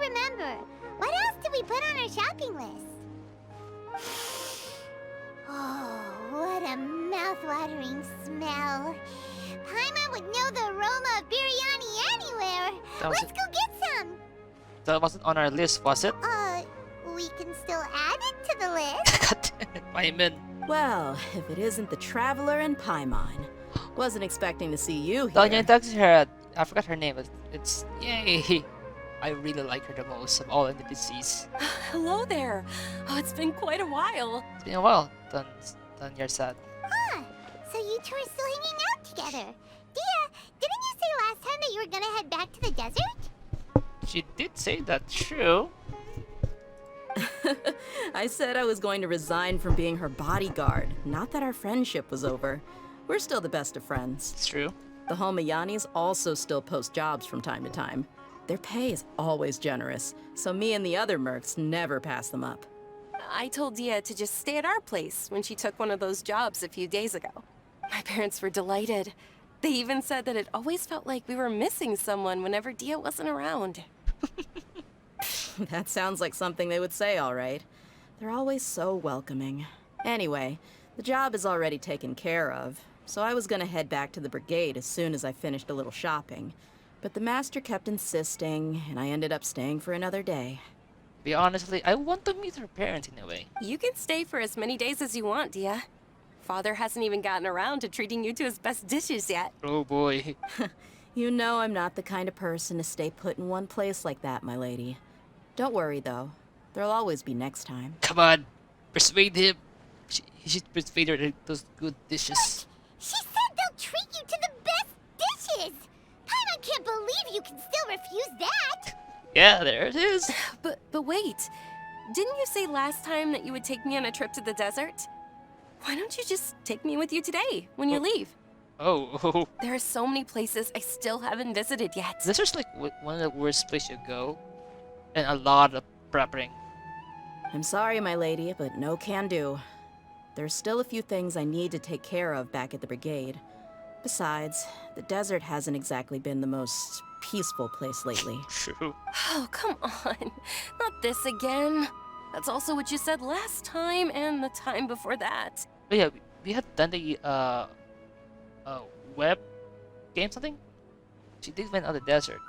remember. What else did we put on our shopping list? Oh, what a mouth-watering smell. Paimon would know the aroma of biryani anywhere. Let's go get some. That wasn't on our list, was it? We can still add it to the list. God damn it, Paimon. Well, if it isn't the Traveler and Paimon. Wasn't expecting to see you here. Danya talks to her. I forgot her name, but it's yay. I really like her the most of all NPCs. Hello there. Oh, it's been quite a while. It's been a while, Danya said. Ah, so you two are still hanging out together. Dehya, didn't you say last time that you were gonna head back to the desert? She did say that, true. I said I was going to resign from being her bodyguard, not that our friendship was over. We're still the best of friends. It's true. The Homayanis also still post jobs from time to time. Their pay is always generous, so me and the other mercs never pass them up. I told Dehya to just stay at our place when she took one of those jobs a few days ago. My parents were delighted. They even said that it always felt like we were missing someone whenever Dehya wasn't around. That sounds like something they would say, all right. They're always so welcoming. Anyway, the job is already taken care of, so I was gonna head back to the brigade as soon as I finished a little shopping. But the master kept insisting, and I ended up staying for another day. Be honestly, I want to meet her parents in a way. You can stay for as many days as you want, Dehya. Father hasn't even gotten around to treating you to his best dishes yet. Oh boy. You know I'm not the kind of person to stay put in one place like that, my lady. Don't worry, though. There'll always be next time. Come on, persuade him. He should persuade her to those good dishes. She said they'll treat you to the best dishes. Paimon can't believe you can still refuse that. Yeah, there it is. But wait. Didn't you say last time that you would take me on a trip to the desert? Why don't you just take me with you today, when you leave? Oh. There are so many places I still haven't visited yet. This is like one of the worst places you go. And a lot of prepping. I'm sorry, my lady, but no can do. There's still a few things I need to take care of back at the brigade. Besides, the desert hasn't exactly been the most peaceful place lately. True. Oh, come on. Not this again. That's also what you said last time and the time before that. But yeah, we had done the web game something. She did went on the desert.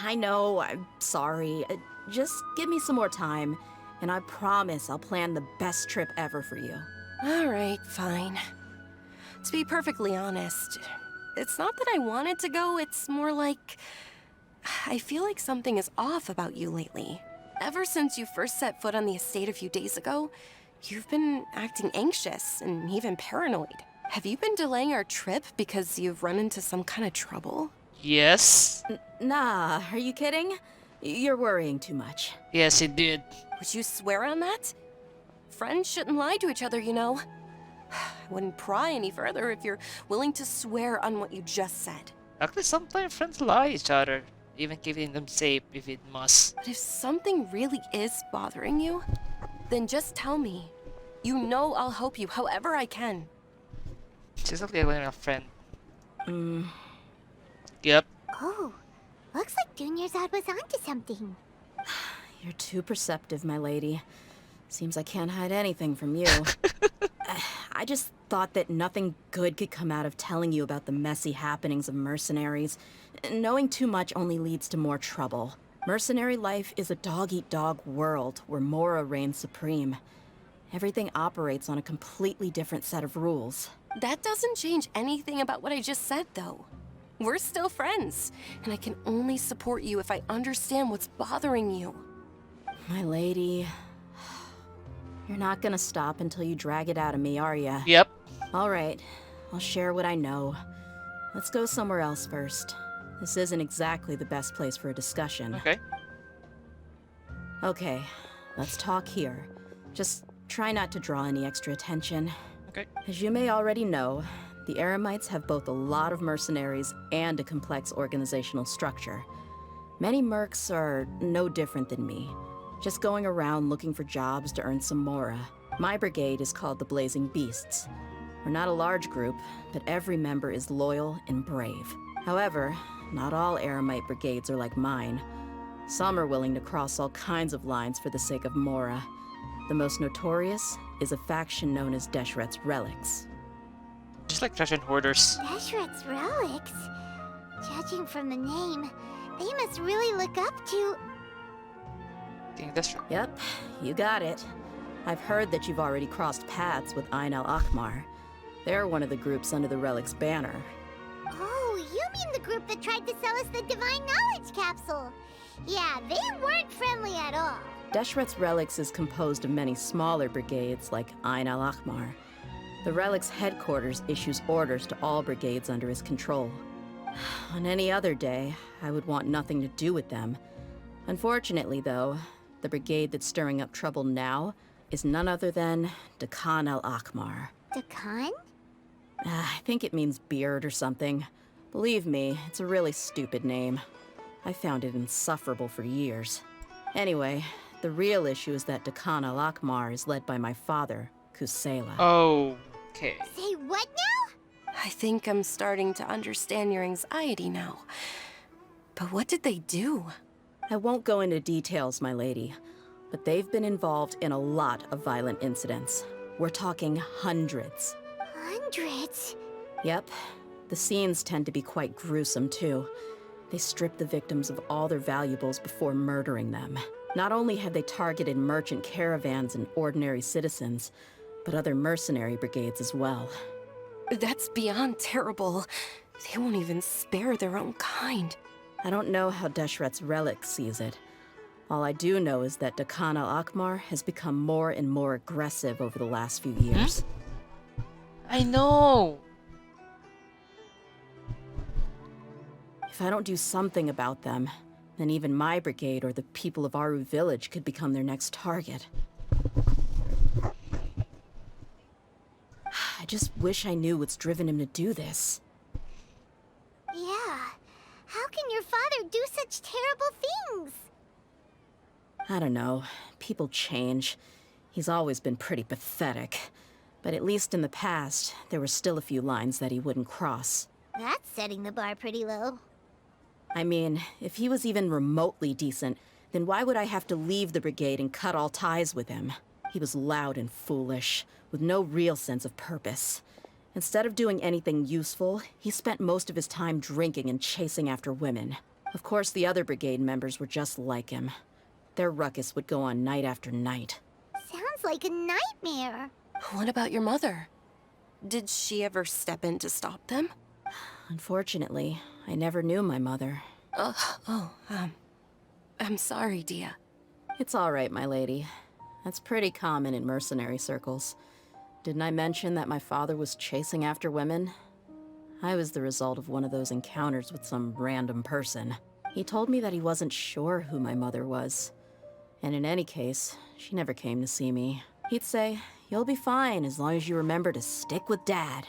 I know, I'm sorry. Just give me some more time, and I promise I'll plan the best trip ever for you. All right, fine. To be perfectly honest, it's not that I wanted to go, it's more like I feel like something is off about you lately. Ever since you first set foot on the estate a few days ago, you've been acting anxious and even paranoid. Have you been delaying our trip because you've run into some kind of trouble? Yes. Nah, are you kidding? You're worrying too much. Yes, it did. Would you swear on that? Friends shouldn't lie to each other, you know. I wouldn't pry any further if you're willing to swear on what you just said. Actually, sometimes friends lie to each other, even keeping them safe if it must. But if something really is bothering you, then just tell me. You know I'll help you however I can. She's like a friend. Yep. Oh, looks like Dunyarzad was onto something. You're too perceptive, my lady. Seems I can't hide anything from you. I just thought that nothing good could come out of telling you about the messy happenings of mercenaries. Knowing too much only leads to more trouble. Mercenary life is a dog-eat-dog world where Mora reigns supreme. Everything operates on a completely different set of rules. That doesn't change anything about what I just said, though. We're still friends, and I can only support you if I understand what's bothering you. My lady, you're not gonna stop until you drag it out of me, are ya? Yep. All right, I'll share what I know. Let's go somewhere else first. This isn't exactly the best place for a discussion. Okay. Okay, let's talk here. Just try not to draw any extra attention. Okay. As you may already know, the Eremites have both a lot of mercenaries and a complex organizational structure. Many mercs are no different than me, just going around looking for jobs to earn some mora. My brigade is called the Blazing Beasts. We're not a large group, but every member is loyal and brave. However, not all Eremite brigades are like mine. Some are willing to cross all kinds of lines for the sake of Mora. The most notorious is a faction known as Deshret's Relics. Just like treasure hoarders. Deshret's Relics? Judging from the name, they must really look up to... King Deshret. Yep, you got it. I've heard that you've already crossed paths with Ain al-Akmar. They're one of the groups under the Relic's banner. Oh, you mean the group that tried to sell us the Divine Knowledge Capsule? Yeah, they weren't friendly at all. Deshret's Relics is composed of many smaller brigades like Ain al-Akmar. The Relic's headquarters issues orders to all brigades under his control. On any other day, I would want nothing to do with them. Unfortunately, though, the brigade that's stirring up trouble now is none other than Dehya al-Akmar. Dakan? I think it means beard or something. Believe me, it's a really stupid name. I found it insufferable for years. Anyway, the real issue is that Dehya al-Akmar is led by my father, Kusela. Okay. Say what now? I think I'm starting to understand your anxiety now. But what did they do? I won't go into details, my lady, but they've been involved in a lot of violent incidents. We're talking hundreds. Hundreds? Yep. The scenes tend to be quite gruesome, too. They strip the victims of all their valuables before murdering them. Not only have they targeted merchant caravans and ordinary citizens, but other mercenary brigades as well. That's beyond terrible. They won't even spare their own kind. I don't know how Deshret's Relic sees it. All I do know is that Dehya al-Akmar has become more and more aggressive over the last few years. I know! If I don't do something about them, then even my brigade or the people of Aru village could become their next target. I just wish I knew what's driven him to do this. Yeah. How can your father do such terrible things? I don't know. People change. He's always been pretty pathetic. But at least in the past, there were still a few lines that he wouldn't cross. That's setting the bar pretty low. I mean, if he was even remotely decent, then why would I have to leave the brigade and cut all ties with him? He was loud and foolish, with no real sense of purpose. Instead of doing anything useful, he spent most of his time drinking and chasing after women. Of course, the other brigade members were just like him. Their ruckus would go on night after night. Sounds like a nightmare. What about your mother? Did she ever step in to stop them? Unfortunately, I never knew my mother. I'm sorry, Dehya. It's all right, my lady. That's pretty common in mercenary circles. Didn't I mention that my father was chasing after women? I was the result of one of those encounters with some random person. He told me that he wasn't sure who my mother was. And in any case, she never came to see me. He'd say, "You'll be fine as long as you remember to stick with Dad."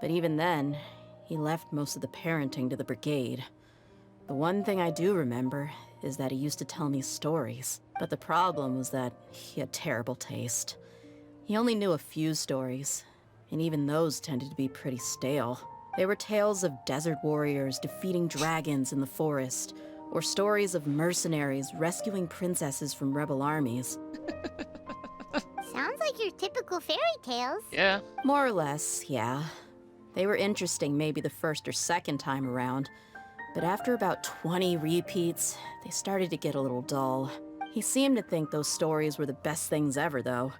But even then, he left most of the parenting to the brigade. The one thing I do remember is that he used to tell me stories. But the problem was that he had terrible taste. He only knew a few stories, and even those tended to be pretty stale. They were tales of desert warriors defeating dragons in the forest, or stories of mercenaries rescuing princesses from rebel armies. Sounds like your typical fairy tales. Yeah. More or less, yeah. They were interesting maybe the first or second time around, but after about 20 repeats, they started to get a little dull. He seemed to think those stories were the best things ever, though.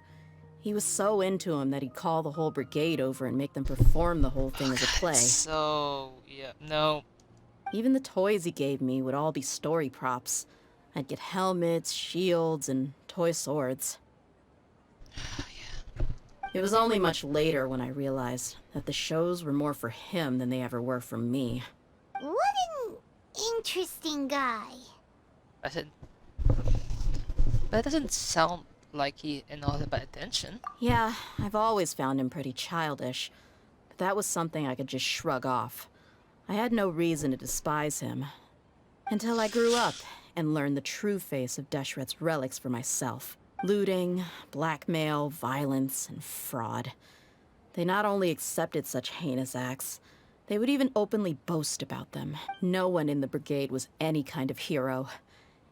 He was so into them that he'd call the whole brigade over and make them perform the whole thing as a play. So, yeah, no. Even the toys he gave me would all be story props. I'd get helmets, shields, and toy swords. It was only much later when I realized that the shows were more for him than they ever were for me. What an interesting guy. That doesn't sound like he and all about attention. Yeah, I've always found him pretty childish, but that was something I could just shrug off. I had no reason to despise him. Until I grew up and learned the true face of Deshret's relics for myself. Looting, blackmail, violence, and fraud. They not only accepted such heinous acts, they would even openly boast about them. No one in the brigade was any kind of hero.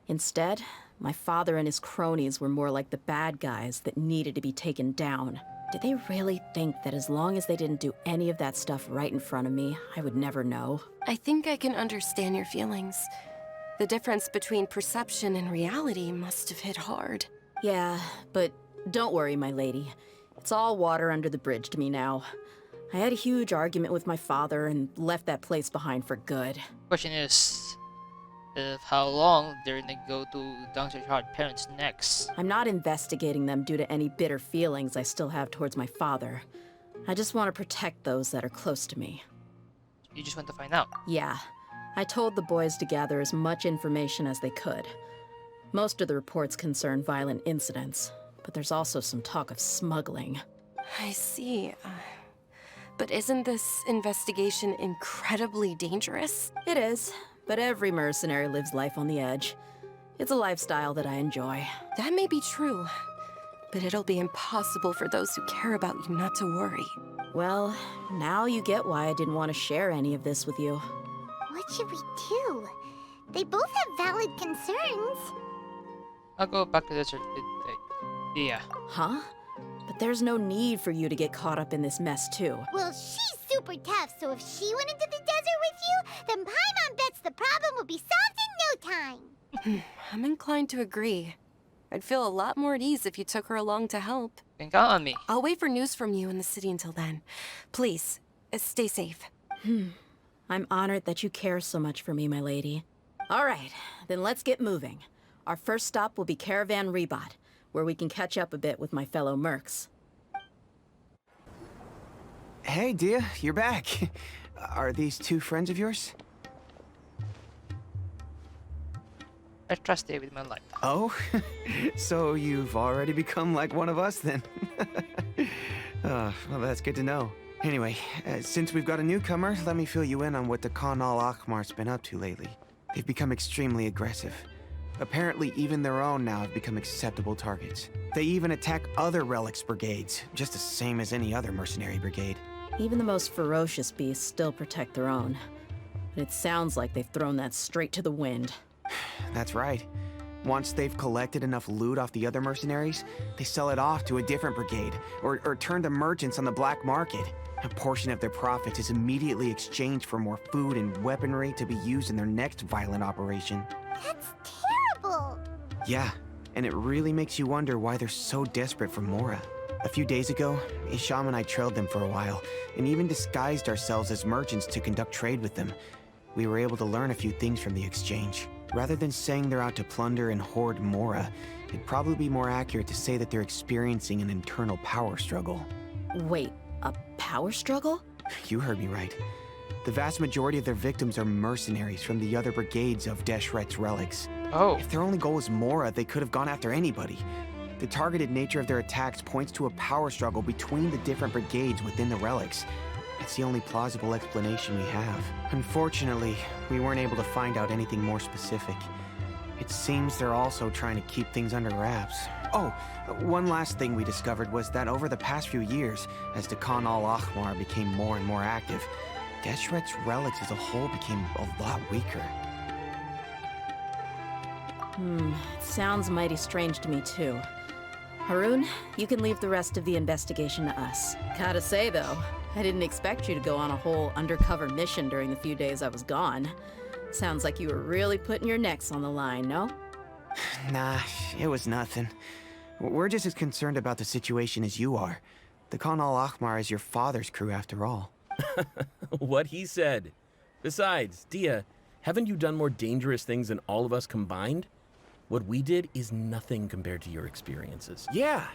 Instead, my father and his cronies were more like the bad guys that needed to be taken down. Did they really think that as long as they didn't do any of that stuff right in front of me, I would never know? I think I can understand your feelings. The difference between perception and reality must have hit hard. Yeah, but don't worry, my lady. It's all water under the bridge to me now. I had a huge argument with my father and left that place behind for good. Question is, how long they're gonna go to Dr. Hard parents next? I'm not investigating them due to any bitter feelings I still have towards my father. I just want to protect those that are close to me. You just want to find out. Yeah, I told the boys to gather as much information as they could. Most of the reports concern violent incidents, but there's also some talk of smuggling. I see. But isn't this investigation incredibly dangerous? It is, but every mercenary lives life on the edge. It's a lifestyle that I enjoy. That may be true, but it'll be impossible for those who care about you not to worry. Well, now you get why I didn't want to share any of this with you. What should we do? They both have valid concerns. I'll go back to the desert. Yeah. Huh? But there's no need for you to get caught up in this mess, too. Well, she's super tough, so if she went into the desert with you, then Paimon bets the problem will be solved in no time. I'm inclined to agree. I'd feel a lot more at ease if you took her along to help. You can count on me. I'll wait for news from you in the city until then. Please, stay safe. I'm honored that you care so much for me, my lady. All right, then let's get moving. Our first stop will be Caravan Rebot, where we can catch up a bit with my fellow mercs. Hey, Dehya, you're back. Are these two friends of yours? I trust Dehya with my life. Oh, so you've already become like one of us then? Well, that's good to know. Anyway, since we've got a newcomer, let me fill you in on what the Khan al-Ahmar's been up to lately. They've become extremely aggressive. Apparently, even their own now have become acceptable targets. They even attack other relics brigades, just the same as any other mercenary brigade. Even the most ferocious beasts still protect their own. But it sounds like they've thrown that straight to the wind. That's right. Once they've collected enough loot off the other mercenaries, they sell it off to a different brigade, or turn to merchants on the black market. A portion of their profits is immediately exchanged for more food and weaponry to be used in their next violent operation. That's terrible. Yeah, and it really makes you wonder why they're so desperate for Mora. A few days ago, Isham and I trailed them for a while, and even disguised ourselves as merchants to conduct trade with them. We were able to learn a few things from the exchange. Rather than saying they're out to plunder and hoard Mora, it'd probably be more accurate to say that they're experiencing an internal power struggle. Wait, a power struggle? You heard me right. The vast majority of their victims are mercenaries from the other brigades of Deshret's relics. Oh. If their only goal was Mora, they could have gone after anybody. The targeted nature of their attacks points to a power struggle between the different brigades within the relics. It's the only plausible explanation we have. Unfortunately, we weren't able to find out anything more specific. It seems they're also trying to keep things under wraps. Oh, one last thing we discovered was that over the past few years, as the Khan al-Ahmar became more and more active, Deshret's relics as a whole became a lot weaker. It sounds mighty strange to me too. Haroon, you can leave the rest of the investigation to us. Gotta say though, I didn't expect you to go on a whole undercover mission during the few days I was gone. Sounds like you were really putting your necks on the line, no? Nah, it was nothing. We're just as concerned about the situation as you are. The Khan al-Ahmar is your father's crew after all. What he said. Besides, Dehya, haven't you done more dangerous things than all of us combined? What we did is nothing compared to your experiences. Yeah.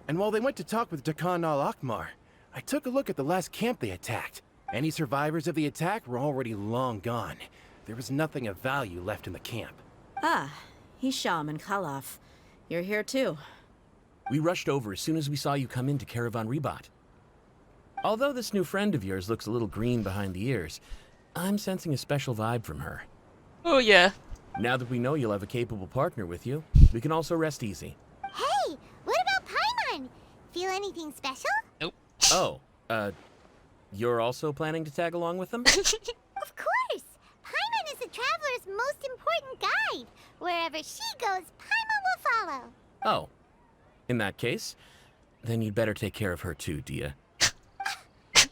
And while they went to talk with Khan al-Ahmar, I took a look at the last camp they attacked. Any survivors of the attack were already long gone. There was nothing of value left in the camp. Ah, Hisham and Khalaf. You're here too. We rushed over as soon as we saw you come into Caravan Rebot. Although this new friend of yours looks a little green behind the ears, I'm sensing a special vibe from her. Oh yeah. Now that we know you'll have a capable partner with you, we can also rest easy. Hey, what about Paimon? Feel anything special? Nope. Oh, you're also planning to tag along with them? Of course! Paimon is the traveler's most important guide. Wherever she goes, Paimon will follow. Oh. In that case, then you'd better take care of her too, Dehya. Don't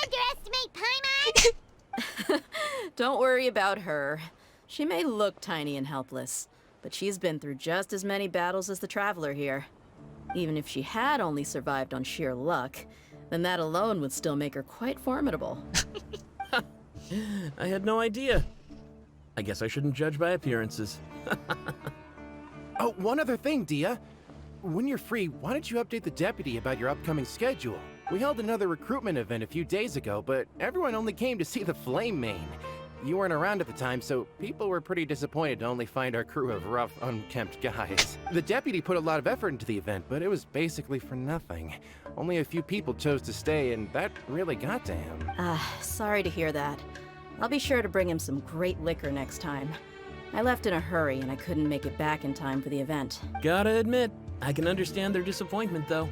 underestimate Paimon! Don't worry about her. She may look tiny and helpless, but she's been through just as many battles as the Traveler here. Even if she had only survived on sheer luck, then that alone would still make her quite formidable. I had no idea. I guess I shouldn't judge by appearances. Oh, one other thing, Dehya. When you're free, why don't you update the deputy about your upcoming schedule? We held another recruitment event a few days ago, but everyone only came to see the Flame Mane. You weren't around at the time, so people were pretty disappointed to only find our crew of rough, unkempt guys. The deputy put a lot of effort into the event, but it was basically for nothing. Only a few people chose to stay, and that really got to him. Sorry to hear that. I'll be sure to bring him some great liquor next time. I left in a hurry, and I couldn't make it back in time for the event. Gotta admit, I can understand their disappointment, though.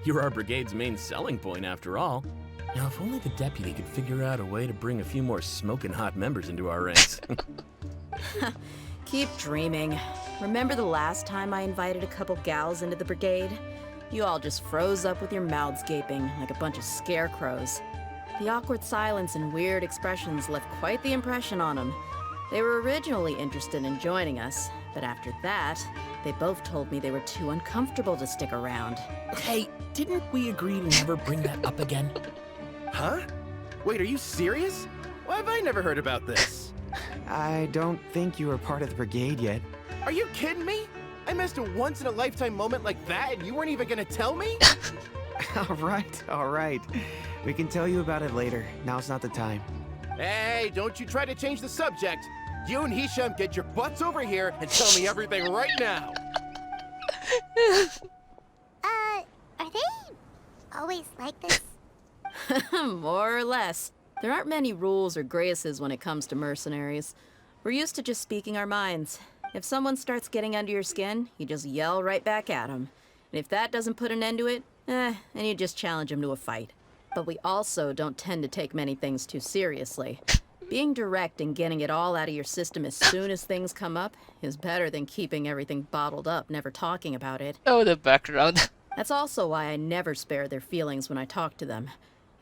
You're our brigade's main selling point, after all. Now, if only the deputy could figure out a way to bring a few more smoking hot members into our ranks. Keep dreaming. Remember the last time I invited a couple gals into the brigade? You all just froze up with your mouths gaping like a bunch of scarecrows. The awkward silence and weird expressions left quite the impression on them. They were originally interested in joining us, but after that, they both told me they were too uncomfortable to stick around. Hey, didn't we agree to never bring that up again? Huh? Wait, are you serious? Why have I never heard about this? I don't think you were part of the brigade yet. Are you kidding me? I missed a once-in-a-lifetime moment like that, and you weren't even gonna tell me? All right. We can tell you about it later. Now's not the time. Hey, don't you try to change the subject. You and Hisham get your butts over here and tell me everything right now. Are they always like this? More or less. There aren't many rules or graces when it comes to mercenaries. We're used to just speaking our minds. If someone starts getting under your skin, you just yell right back at them. And if that doesn't put an end to it, then you just challenge them to a fight. But we also don't tend to take many things too seriously. Being direct and getting it all out of your system as soon as things come up is better than keeping everything bottled up, never talking about it. Oh, the background. That's also why I never spare their feelings when I talk to them.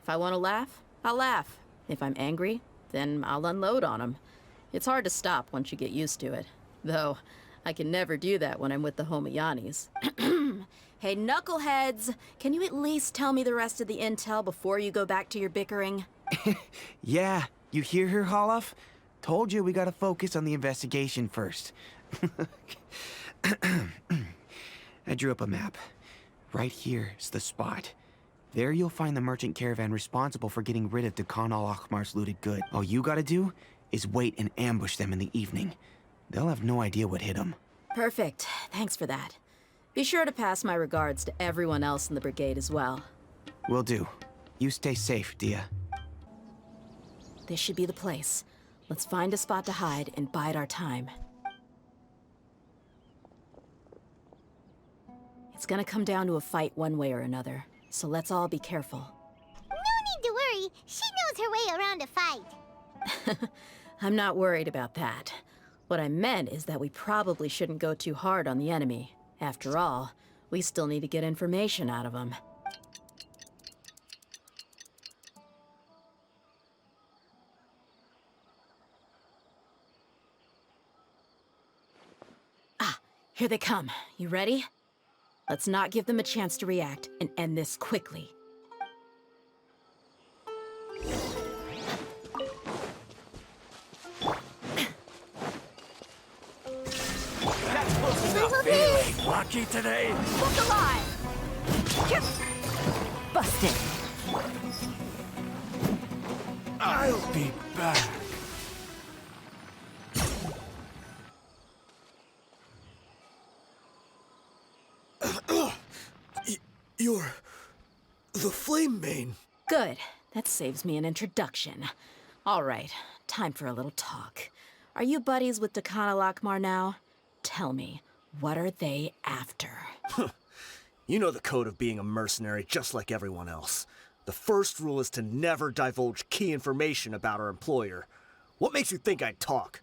If I want to laugh, I'll laugh. If I'm angry, then I'll unload on them. It's hard to stop once you get used to it. Though, I can never do that when I'm with the Homiyanis. Hey, knuckleheads! Can you at least tell me the rest of the intel before you go back to your bickering? Yeah, you hear her, Holloff? Told you we gotta focus on the investigation first. I drew up a map. Right here's the spot. There you'll find the merchant caravan responsible for getting rid of Dehya al-Akhmar's looted good. All you gotta do is wait and ambush them in the evening. They'll have no idea what hit them. Perfect. Thanks for that. Be sure to pass my regards to everyone else in the brigade as well. Will do. You stay safe, Dehya. This should be the place. Let's find a spot to hide and bide our time. It's gonna come down to a fight one way or another, so let's all be careful. No need to worry. She knows her way around a fight. I'm not worried about that. What I meant is that we probably shouldn't go too hard on the enemy. After all, we still need to get information out of them. Ah, here they come. You ready? Let's not give them a chance to react and end this quickly. Lucky today. Look alive! Busted. I'll be back. You're the Flame Mane. Good. That saves me an introduction. All right, time for a little talk. Are you buddies with Dehya al-Akhmar now? Tell me, what are they after? You know the code of being a mercenary just like everyone else. The first rule is to never divulge key information about our employer. What makes you think I'd talk?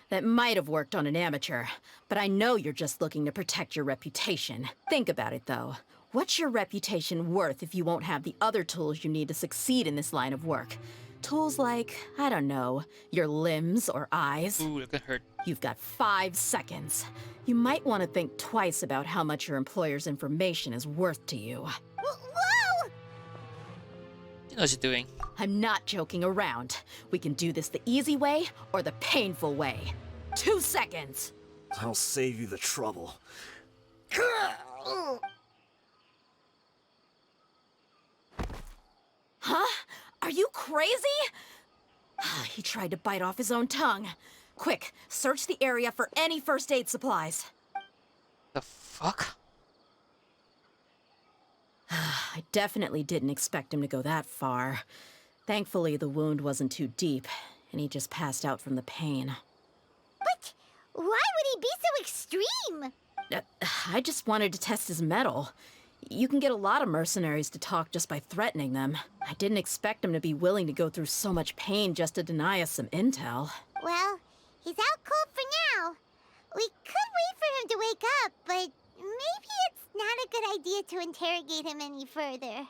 That might have worked on an amateur, but I know you're just looking to protect your reputation. Think about it, though. What's your reputation worth if you won't have the other tools you need to succeed in this line of work? Tools like, I don't know, your limbs or eyes. Ooh, it could hurt. You've got 5 seconds. You might want to think twice about how much your employer's information is worth to you. Whoa! She knows what she's doing. I'm not joking around. We can do this the easy way or the painful way. 2 seconds. I'll save you the trouble. Huh? Are you crazy? He tried to bite off his own tongue. Quick, search the area for any first aid supplies. The fuck? I definitely didn't expect him to go that far. Thankfully, the wound wasn't too deep, and he just passed out from the pain. But why would he be so extreme? I just wanted to test his mettle. You can get a lot of mercenaries to talk just by threatening them. I didn't expect him to be willing to go through so much pain just to deny us some intel. Well, he's out cold for now. We could wait for him to wake up, but maybe it's not a good idea to interrogate him any further.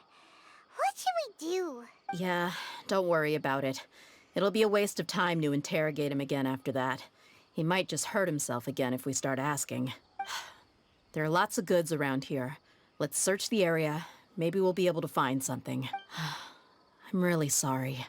What should we do? Yeah, don't worry about it. It'll be a waste of time to interrogate him again after that. He might just hurt himself again if we start asking. There are lots of goods around here. Let's search the area. Maybe we'll be able to find something. I'm really sorry.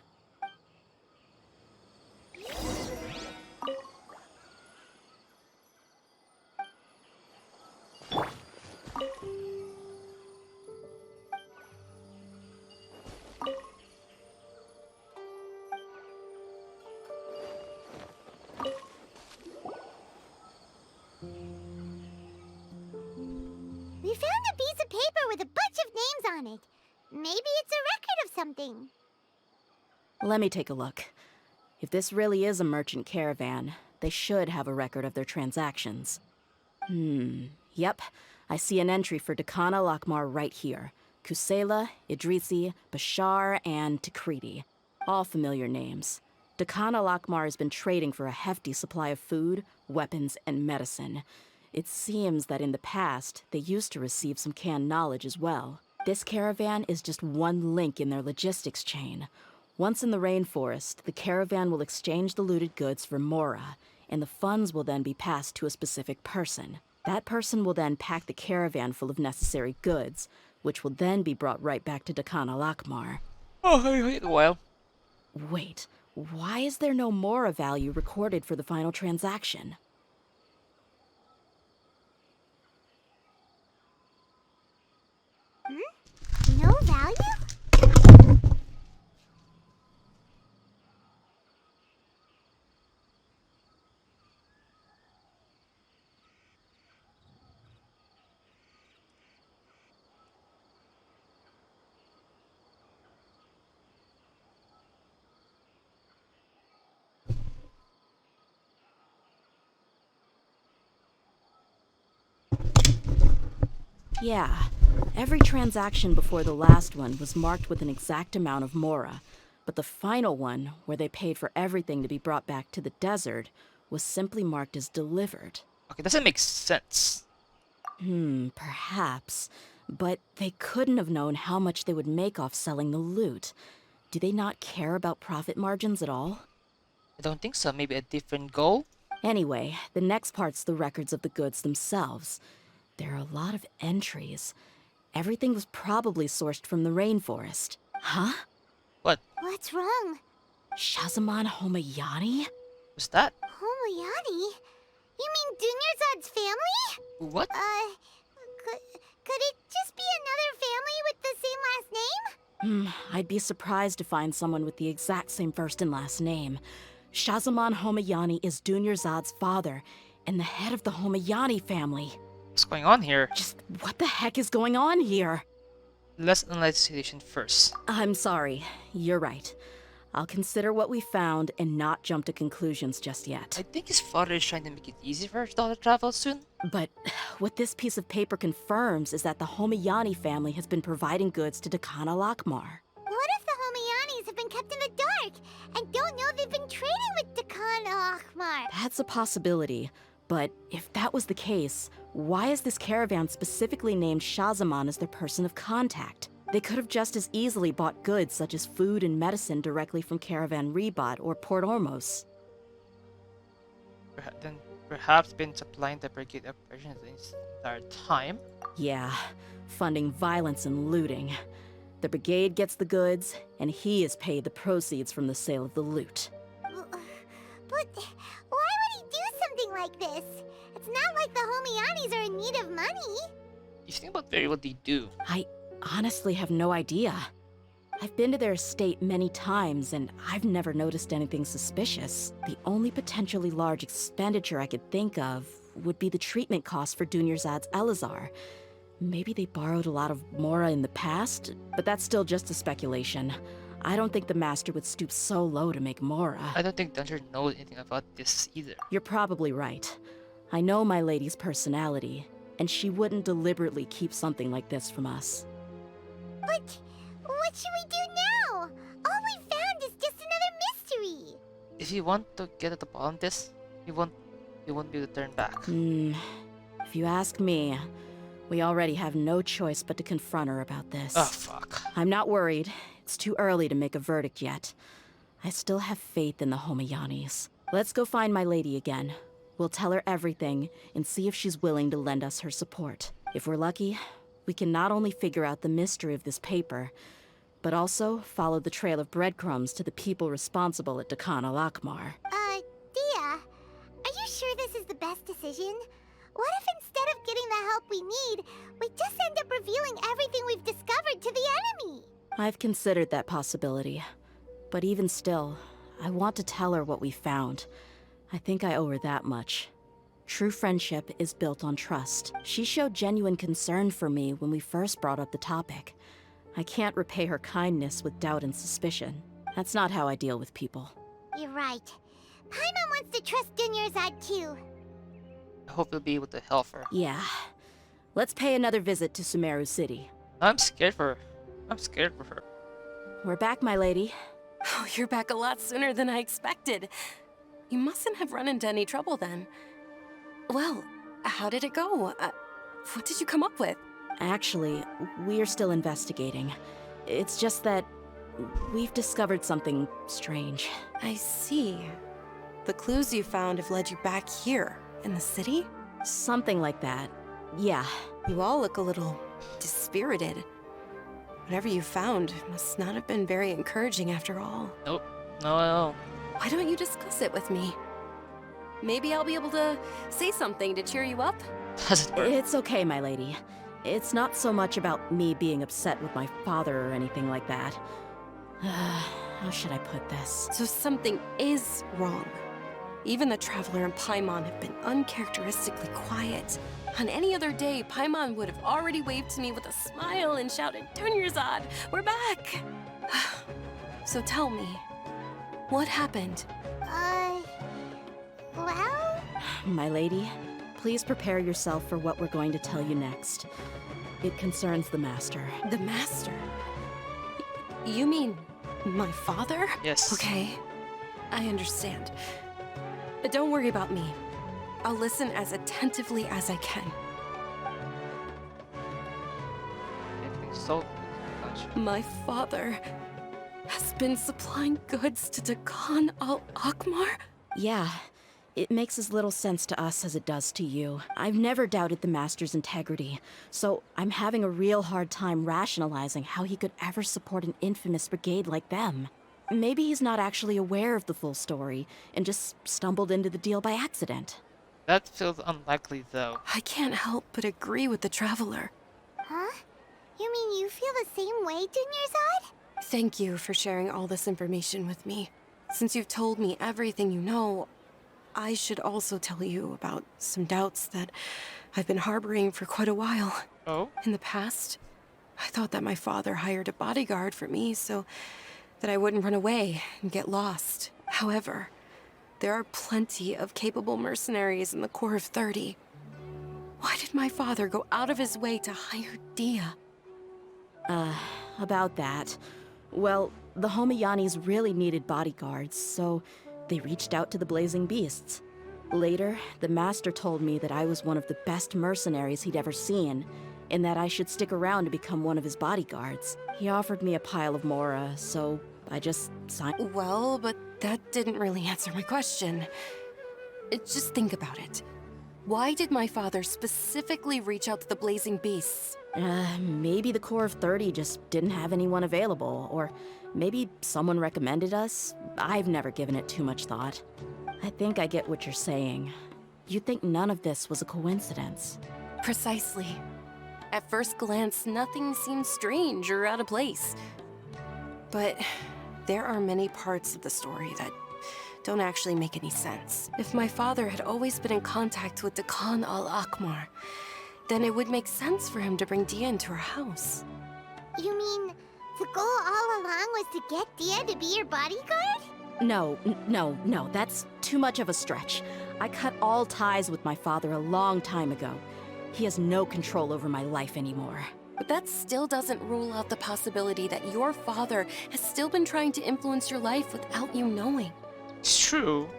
We found a piece of paper with a bunch of names on it. Maybe it's a record of something. Let me take a look. If this really is a merchant caravan, they should have a record of their transactions. Yep. I see an entry for Dakana Lakmar right here. Kusela, Idrisi, Bashar, and Takriti. All familiar names. Dakana Lakmar has been trading for a hefty supply of food, weapons, and medicine. It seems that in the past, they used to receive some canned knowledge as well. This caravan is just one link in their logistics chain. Once in the rainforest, the caravan will exchange the looted goods for Mora, and the funds will then be passed to a specific person. That person will then pack the caravan full of necessary goods, which will then be brought right back to Dakana Lakmar. Oh, wait a while. Wait, why is there no Mora value recorded for the final transaction? No value? Yeah, every transaction before the last one was marked with an exact amount of Mora, but the final one, where they paid for everything to be brought back to the desert, was simply marked as delivered. Okay, doesn't make sense. Perhaps. But they couldn't have known how much they would make off selling the loot. Do they not care about profit margins at all? I don't think so. Maybe a different goal? Anyway, the next part's the records of the goods themselves. There are a lot of entries. Everything was probably sourced from the rainforest. Huh? What? What's wrong? Shazaman Homayani? Was that? Homoyani? You mean Dunyarzad's family? What? Could it just be another family with the same last name? I'd be surprised to find someone with the exact same first and last name. Shazaman Homayani is Dunyarzad's father, and the head of the Homayani family. What's going on here? Just what the heck is going on here? Let's analyze the situation first. I'm sorry. You're right. I'll consider what we found and not jump to conclusions just yet. I think his father is trying to make it easy for her daughter to travel soon. But what this piece of paper confirms is that the Homayani family has been providing goods to Dakana Lakmar. What if the Homayanis have been kept in the dark and don't know they've been trading with Dakana Alkmaar. That's a possibility. But if that was the case, why is this caravan specifically named Shahzaman as their person of contact? They could have just as easily bought goods such as food and medicine directly from Caravan Ribat or Port Ormos. Then perhaps been supplying the brigade operations this entire time. Yeah, funding violence and looting. The brigade gets the goods, and he is paid the proceeds from the sale of the loot. But why would he do something like this? It's not like the Homianis are in need of money. You think about very what they do. I honestly have no idea. I've been to their estate many times, and I've never noticed anything suspicious. The only potentially large expenditure I could think of would be the treatment costs for Dunyarzad's Elazar. Maybe they borrowed a lot of Mora in the past, but that's still just a speculation. I don't think the Master would stoop so low to make Mora. I don't think Dungeon knows anything about this either. You're probably right. I know my lady's personality, and she wouldn't deliberately keep something like this from us. But what should we do now? All we found is just another mystery. If you want to get at the bottom of this, you won't be able to turn back. If you ask me, we already have no choice but to confront her about this. Oh, fuck. I'm not worried. It's too early to make a verdict yet. I still have faith in the Homiyanis. Let's go find my lady again. We'll tell her everything and see if she's willing to lend us her support. If we're lucky, we can not only figure out the mystery of this paper, but also follow the trail of breadcrumbs to the people responsible at Dakan al-Akmar. Dehya, are you sure this is the best decision? What if instead of getting the help we need, we just end up revealing everything we've discovered to the enemy? I've considered that possibility. But even still, I want to tell her what we found. I think I owe her that much. True friendship is built on trust. She showed genuine concern for me when we first brought up the topic. I can't repay her kindness with doubt and suspicion. That's not how I deal with people. You're right. Paimon wants to trust Dunyarzad too. I hope you'll be able to help her. Yeah. Let's pay another visit to Sumeru City. I'm scared for her. I'm scared for her. We're back, my lady. Oh, you're back a lot sooner than I expected. You mustn't have run into any trouble then. Well, how did it go? What did you come up with? Actually, we're still investigating. It's just that we've discovered something strange. I see. The clues you found have led you back here, in the city? Something like that. Yeah. You all look a little dispirited. Whatever you found must not have been very encouraging after all. Nope. No. Why don't you discuss it with me? Maybe I'll be able to say something to cheer you up? Doesn't work. It's okay, my lady. It's not so much about me being upset with my father or anything like that. How should I put this? So something is wrong. Even the Traveler and Paimon have been uncharacteristically quiet. On any other day, Paimon would have already waved to me with a smile and shouted, Dunyarzad, we're back! So tell me, what happened? Well? My lady, please prepare yourself for what we're going to tell you next. It concerns the Master. The Master? You mean my father? Yes. Okay, I understand. But don't worry about me. I'll listen as attentively as I can. I think so. My father has been supplying goods to Dakan al-Akmar? Yeah, it makes as little sense to us as it does to you. I've never doubted the Master's integrity, so I'm having a real hard time rationalizing how he could ever support an infamous brigade like them. Maybe he's not actually aware of the full story and just stumbled into the deal by accident. That feels unlikely, though. I can't help but agree with the Traveler. Huh? You mean you feel the same way, Dunyarzad? Thank you for sharing all this information with me. Since you've told me everything you know, I should also tell you about some doubts that I've been harboring for quite a while. Oh? In the past, I thought that my father hired a bodyguard for me so that I wouldn't run away and get lost. However, there are plenty of capable mercenaries in the Corps of 30. Why did my father go out of his way to hire Dehya? About that. Well, the Homiyanis really needed bodyguards, so they reached out to the Blazing Beasts. Later, the Master told me that I was one of the best mercenaries he'd ever seen, and that I should stick around to become one of his bodyguards. He offered me a pile of mora, so I just signed. Well, but that didn't really answer my question. Just think about it. Why did my father specifically reach out to the Blazing Beasts? Maybe the Corps of 30 just didn't have anyone available, or maybe someone recommended us. I've never given it too much thought. I think I get what you're saying. You'd think none of this was a coincidence. Precisely. At first glance, nothing seems strange or out of place. But there are many parts of the story that don't actually make any sense. If my father had always been in contact with Dehya al-Akmar, then it would make sense for him to bring Dehya into our house. You mean the goal all along was to get Dehya to be your bodyguard? No, that's too much of a stretch. I cut all ties with my father a long time ago. He has no control over my life anymore. But that still doesn't rule out the possibility that your father has still been trying to influence your life without you knowing. It's true.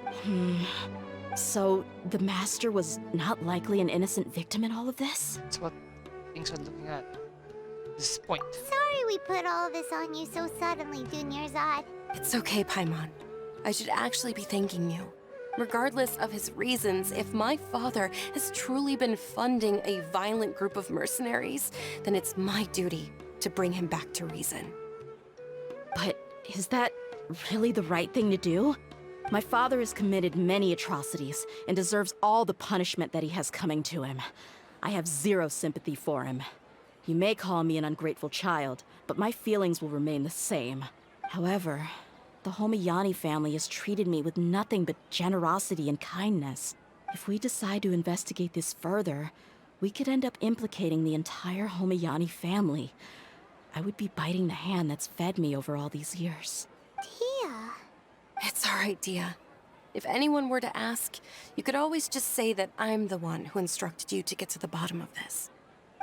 So, the Master was not likely an innocent victim in all of this? That's what things are looking at. This point. Sorry we put all this on you so suddenly, Dunyarzad. It's okay, Paimon. I should actually be thanking you. Regardless of his reasons, if my father has truly been funding a violent group of mercenaries, then it's my duty to bring him back to reason. But is that really the right thing to do? My father has committed many atrocities and deserves all the punishment that he has coming to him. I have zero sympathy for him. You may call me an ungrateful child, but my feelings will remain the same. However, the Homayani family has treated me with nothing but generosity and kindness. If we decide to investigate this further, we could end up implicating the entire Homayani family. I would be biting the hand that's fed me over all these years. Dehya. It's all right, Dehya. If anyone were to ask, you could always just say that I'm the one who instructed you to get to the bottom of this.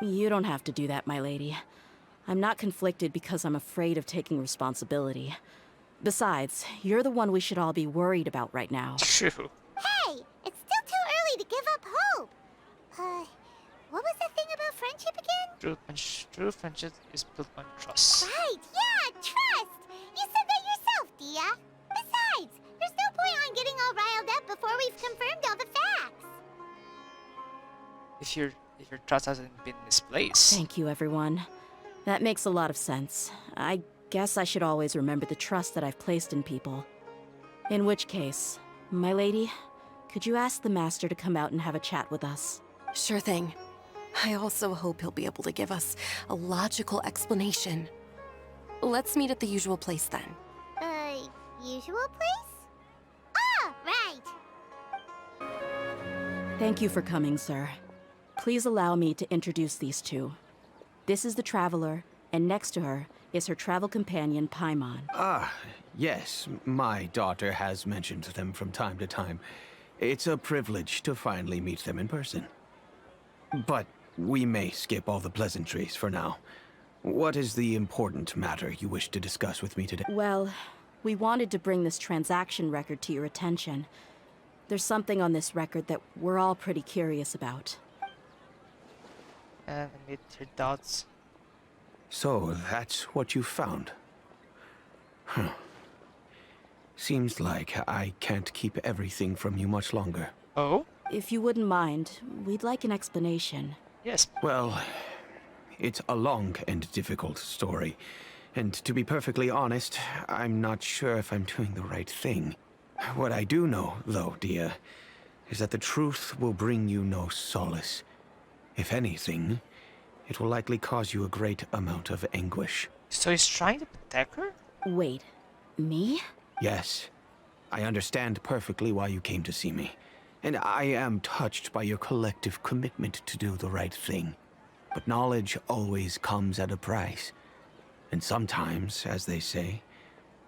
You don't have to do that, my lady. I'm not conflicted because I'm afraid of taking responsibility. Besides, you're the one we should all be worried about right now. True. Hey, it's still too early to give up hope. What was the thing about friendship again? True friendship is built on trust. Right, yeah, trust! You said that yourself, Dehya. Besides, there's no point on getting all riled up before we've confirmed all the facts. If your trust hasn't been misplaced. Thank you, everyone. That makes a lot of sense. I guess I should always remember the trust that I've placed in people. In which case, my lady, could you ask the Master to come out and have a chat with us? Sure thing. I also hope he'll be able to give us a logical explanation. Let's meet at the usual place then. Usual place? Ah, right. Thank you for coming, sir. Please allow me to introduce these two. This is the Traveler, and next to her is her travel companion, Paimon. Ah, yes. My daughter has mentioned them from time to time. It's a privilege to finally meet them in person. But we may skip all the pleasantries for now. What is the important matter you wish to discuss with me today? Well, we wanted to bring this transaction record to your attention. There's something on this record that we're all pretty curious about. And admit your doubts. So, that's what you found. Huh. Seems like I can't keep everything from you much longer. Oh? If you wouldn't mind, we'd like an explanation. Yes. Well, it's a long and difficult story. And to be perfectly honest, I'm not sure if I'm doing the right thing. What I do know, though, Dehya, is that the truth will bring you no solace. If anything, it will likely cause you a great amount of anguish. So he's trying to protect her? Wait, me? Yes, I understand perfectly why you came to see me. And I am touched by your collective commitment to do the right thing. But knowledge always comes at a price. And sometimes, as they say,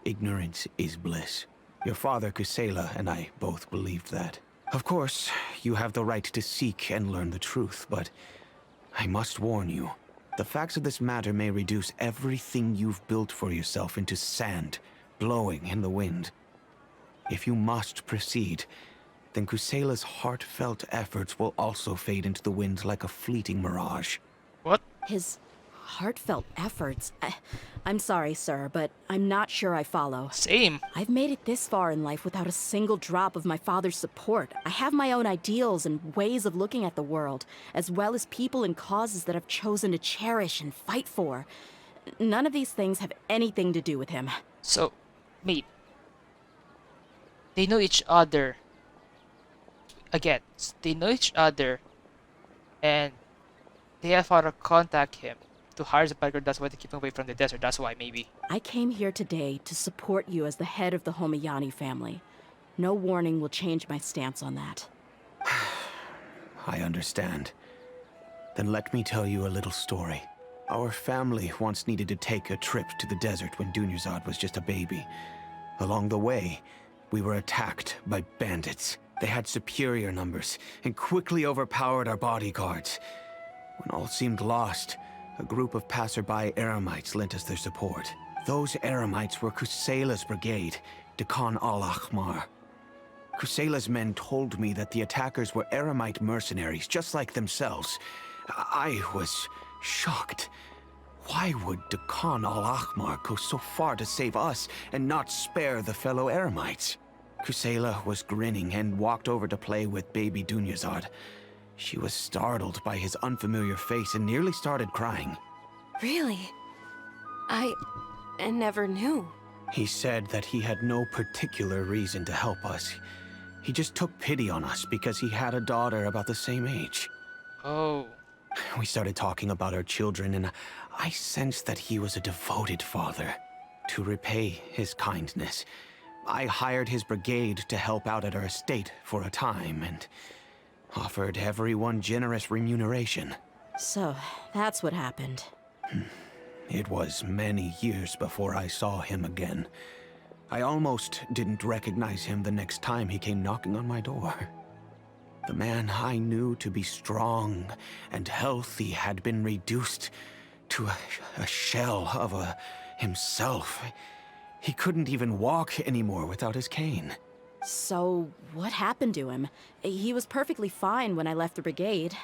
ignorance is bliss. Your father, Kusela, and I both believed that. Of course, you have the right to seek and learn the truth, but I must warn you, the facts of this matter may reduce everything you've built for yourself into sand, blowing in the wind. If you must proceed, then Kusela's heartfelt efforts will also fade into the wind like a fleeting mirage. What? His heartfelt efforts? I'm sorry, sir, but I'm not sure I follow. Same. I've made it this far in life without a single drop of my father's support. I have my own ideals and ways of looking at the world, as well as people and causes that I've chosen to cherish and fight for. None of these things have anything to do with him. So, mate, they know each other. Again, they know each other, and they have how to contact him to hire the bodyguard. That's why they keep him away from the desert. That's why, maybe. I came here today to support you as the head of the Homayani family. No warning will change my stance on that. I understand. Then let me tell you a little story. Our family once needed to take a trip to the desert when Dunyarzad was just a baby. Along the way, we were attacked by bandits. They had superior numbers and quickly overpowered our bodyguards. When all seemed lost, a group of passerby Eremites lent us their support. Those Eremites were Kusela's brigade, Dehya al-Ahmar. Kusela's men told me that the attackers were Eremite mercenaries, just like themselves. I was shocked. Why would Dehya al-Ahmar go so far to save us and not spare the fellow Eremites? Kusela was grinning and walked over to play with baby Dunyarzad. She was startled by his unfamiliar face and nearly started crying. Really? I never knew. He said that he had no particular reason to help us. He just took pity on us because he had a daughter about the same age. Oh. We started talking about our children, and I sensed that he was a devoted father. To repay his kindness, I hired his brigade to help out at our estate for a time, and offered everyone generous remuneration. So, that's what happened. It was many years before I saw him again. I almost didn't recognize him the next time he came knocking on my door. The man I knew to be strong and healthy had been reduced to a shell of himself. He couldn't even walk anymore without his cane. So, what happened to him? He was perfectly fine when I left the brigade.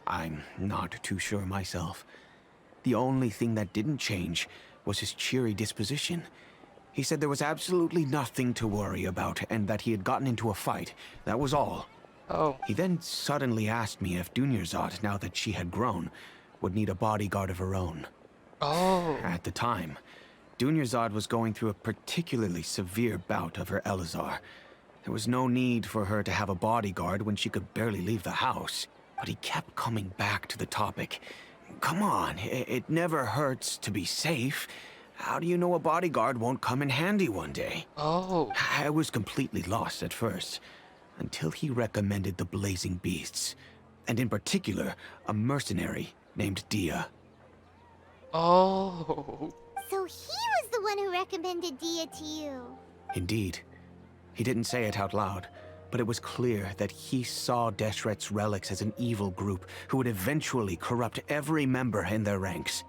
I'm not too sure myself. The only thing that didn't change was his cheery disposition. He said there was absolutely nothing to worry about and that he had gotten into a fight. That was all. Oh. He then suddenly asked me if Dunyarzad, now that she had grown, would need a bodyguard of her own. Oh. At the time, Dunyarzad was going through a particularly severe bout of her Elazar. There was no need for her to have a bodyguard when she could barely leave the house. But he kept coming back to the topic. Come on, it never hurts to be safe. How do you know a bodyguard won't come in handy one day? Oh. I was completely lost at first, until he recommended the Blazing Beasts, and in particular, a mercenary named Dehya. Oh. So he was the one who recommended Dehya to you. Indeed. He didn't say it out loud, but it was clear that he saw Deshret's relics as an evil group who would eventually corrupt every member in their ranks.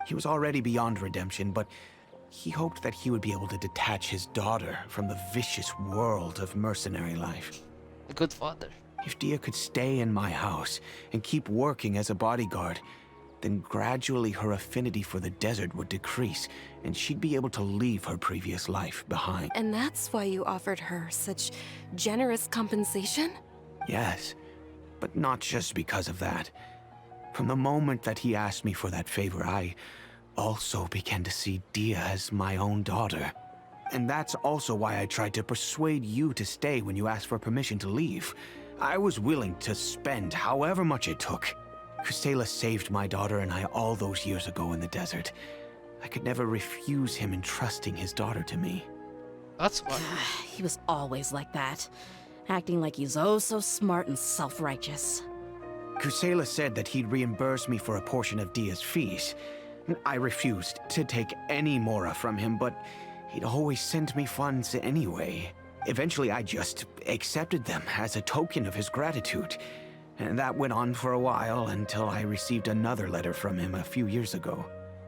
He was already beyond redemption, but he hoped that he would be able to detach his daughter from the vicious world of mercenary life. A good father. If Dehya could stay in my house and keep working as a bodyguard, then gradually her affinity for the desert would decrease, and she'd be able to leave her previous life behind. And that's why you offered her such generous compensation? Yes, but not just because of that. From the moment that he asked me for that favor, I also began to see Dehya as my own daughter. And that's also why I tried to persuade you to stay when you asked for permission to leave. I was willing to spend however much it took. Kusela saved my daughter and I all those years ago in the desert. I could never refuse him entrusting his daughter to me. That's why. He was always like that, acting like he's oh so smart and self-righteous. Kusela said that he'd reimburse me for a portion of Dehya's fees. I refused to take any mora from him, but he'd always send me funds anyway. Eventually, I just accepted them as a token of his gratitude. And that went on for a while until I received another letter from him a few years ago.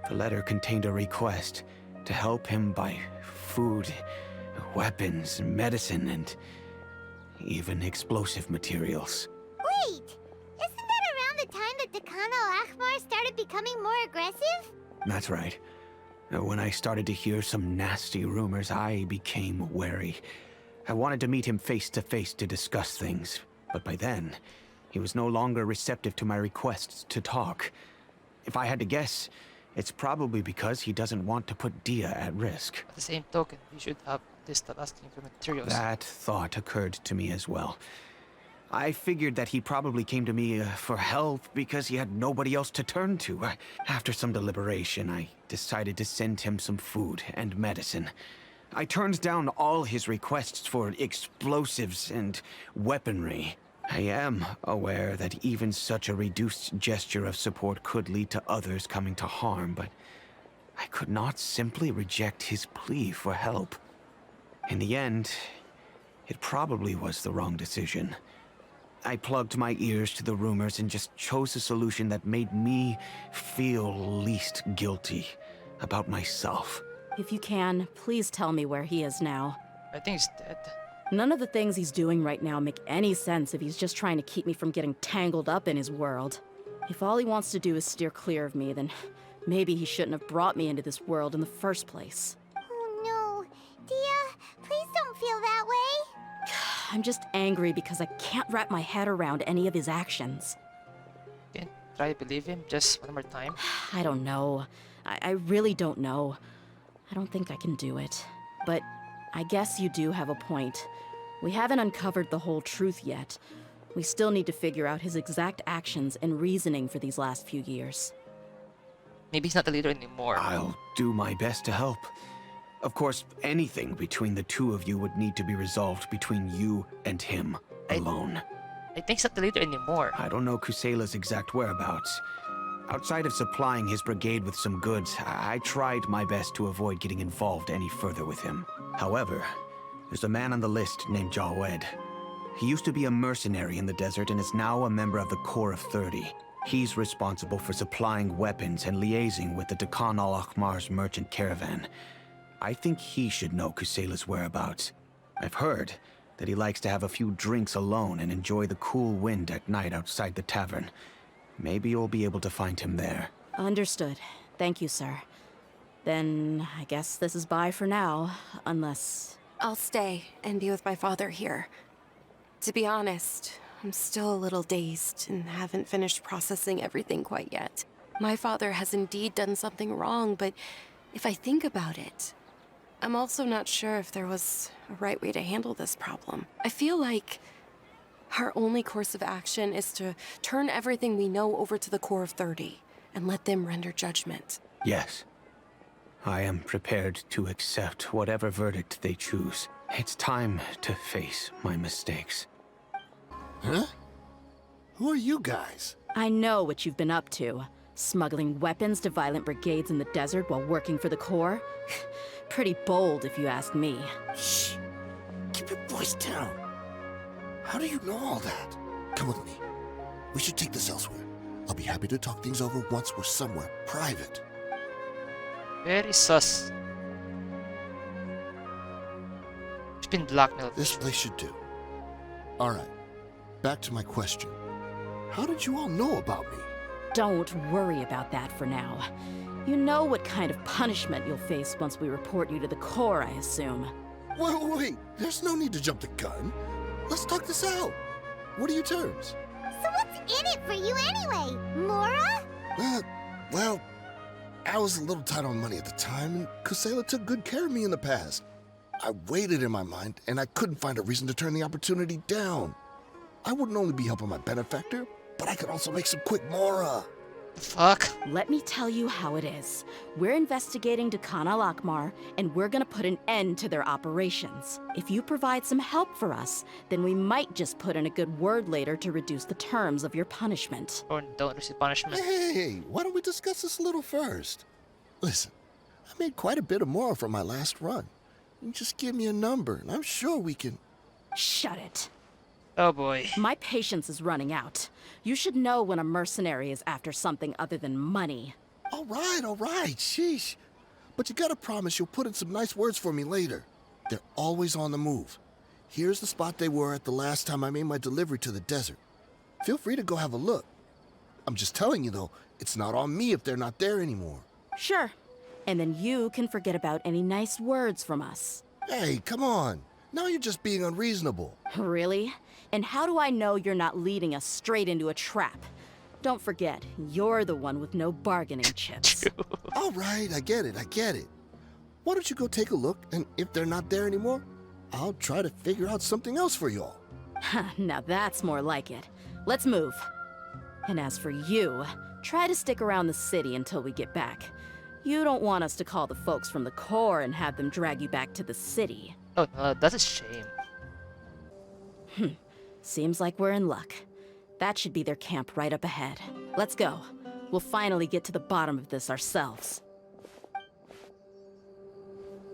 The letter contained a request to help him buy food Weapons, medicine, and even explosive materials. Wait! Isn't that around the time that Dekhan al-Akhmar started becoming more aggressive? That's right. When I started to hear some nasty rumors, I became wary. I wanted to meet him face to face to discuss things, but by then, he was no longer receptive to my requests to talk. If I had to guess, it's probably because he doesn't want to put Dehya at risk. At the same token, you should have this stop asking for materials. That thought occurred to me as well. I figured that he probably came to me for help because he had nobody else to turn to. After some deliberation, I decided to send him some food and medicine. I turned down all his requests for explosives and weaponry. I am aware that even such a reduced gesture of support could lead to others coming to harm, but I could not simply reject his plea for help. In the end, it probably was the wrong decision. I plugged my ears to the rumors and just chose a solution that made me feel least guilty about myself. If you can, please tell me where he is now. I think he's dead. None of the things he's doing right now make any sense if he's just trying to keep me from getting tangled up in his world. If all he wants to do is steer clear of me, then maybe he shouldn't have brought me into this world in the first place. Oh no. Dehya, please don't feel that way. I'm just angry because I can't wrap my head around any of his actions. Can try to believe him just one more time. I don't know. I really don't know. I don't think I can do it. But I guess you do have a point. We haven't uncovered the whole truth yet. We still need to figure out his exact actions and reasoning for these last few years. Maybe he's not the leader anymore. I'll do my best to help. Of course, anything between the two of you would need to be resolved between you and him alone. I think he's not the leader anymore. I don't know Kusela's exact whereabouts. Outside of supplying his brigade with some goods, I tried my best to avoid getting involved any further with him. However, there's a man on the list named Jawed. He used to be a mercenary in the desert and is now a member of the Corps of 30. He's responsible for supplying weapons and liaising with the Dekhan al-Akhmar's merchant caravan. I think he should know Kusela's whereabouts. I've heard that he likes to have a few drinks alone and enjoy the cool wind at night outside the tavern. Maybe you'll be able to find him there. Understood. Thank you, sir. Then I guess this is bye for now, unless... I'll stay and be with my father here. To be honest, I'm still a little dazed and haven't finished processing everything quite yet. My father has indeed done something wrong, but if I think about it, I'm also not sure if there was a right way to handle this problem. I feel like our only course of action is to turn everything we know over to the Corps of 30 and let them render judgment. Yes. I am prepared to accept whatever verdict they choose. It's time to face my mistakes. Huh? Who are you guys? I know what you've been up to. Smuggling weapons to violent brigades in the desert while working for the Corps? Pretty bold, if you ask me. Shh. Keep your voice down. How do you know all that? Come with me. We should take this elsewhere. I'll be happy to talk things over once we're somewhere private. Very sus. He's been blackmailed. This place should do. Alright. Back to my question. How did you all know about me? Don't worry about that for now. You know what kind of punishment you'll face once we report you to the Corps, I assume. Wait. There's no need to jump the gun. Let's talk this out. What are your terms? So what's in it for you anyway, Mora? Well, I was a little tight on money at the time, and Kusela took good care of me in the past. I weighed it in my mind, and I couldn't find a reason to turn the opportunity down. I wouldn't only be helping my benefactor, but I could also make some quick Mora. Fuck. Let me tell you how it is. We're investigating Dekhan al-Akhmar, and we're gonna put an end to their operations. If you provide some help for us, then we might just put in a good word later to reduce the terms of your punishment. Or don't receive punishment. Hey, why don't we discuss this a little first? Listen, I made quite a bit of Mora from my last run. You just give me a number, and I'm sure we can... Shut it. Oh boy. My patience is running out. You should know when a mercenary is after something other than money. All right, sheesh. But you gotta promise you'll put in some nice words for me later. They're always on the move. Here's the spot they were at the last time I made my delivery to the desert. Feel free to go have a look. I'm just telling you, though, it's not on me if they're not there anymore. Sure. And then you can forget about any nice words from us. Hey, come on. Now you're just being unreasonable. Really? And how do I know you're not leading us straight into a trap? Don't forget, you're the one with no bargaining chips. All right, I get it. Why don't you go take a look, and if they're not there anymore, I'll try to figure out something else for y'all. Now that's more like it. Let's move. And as for you, try to stick around the city until we get back. You don't want us to call the folks from the Corps and have them drag you back to the city. Oh, that's a shame. Seems like we're in luck. That should be their camp right up ahead. Let's go. We'll finally get to the bottom of this ourselves.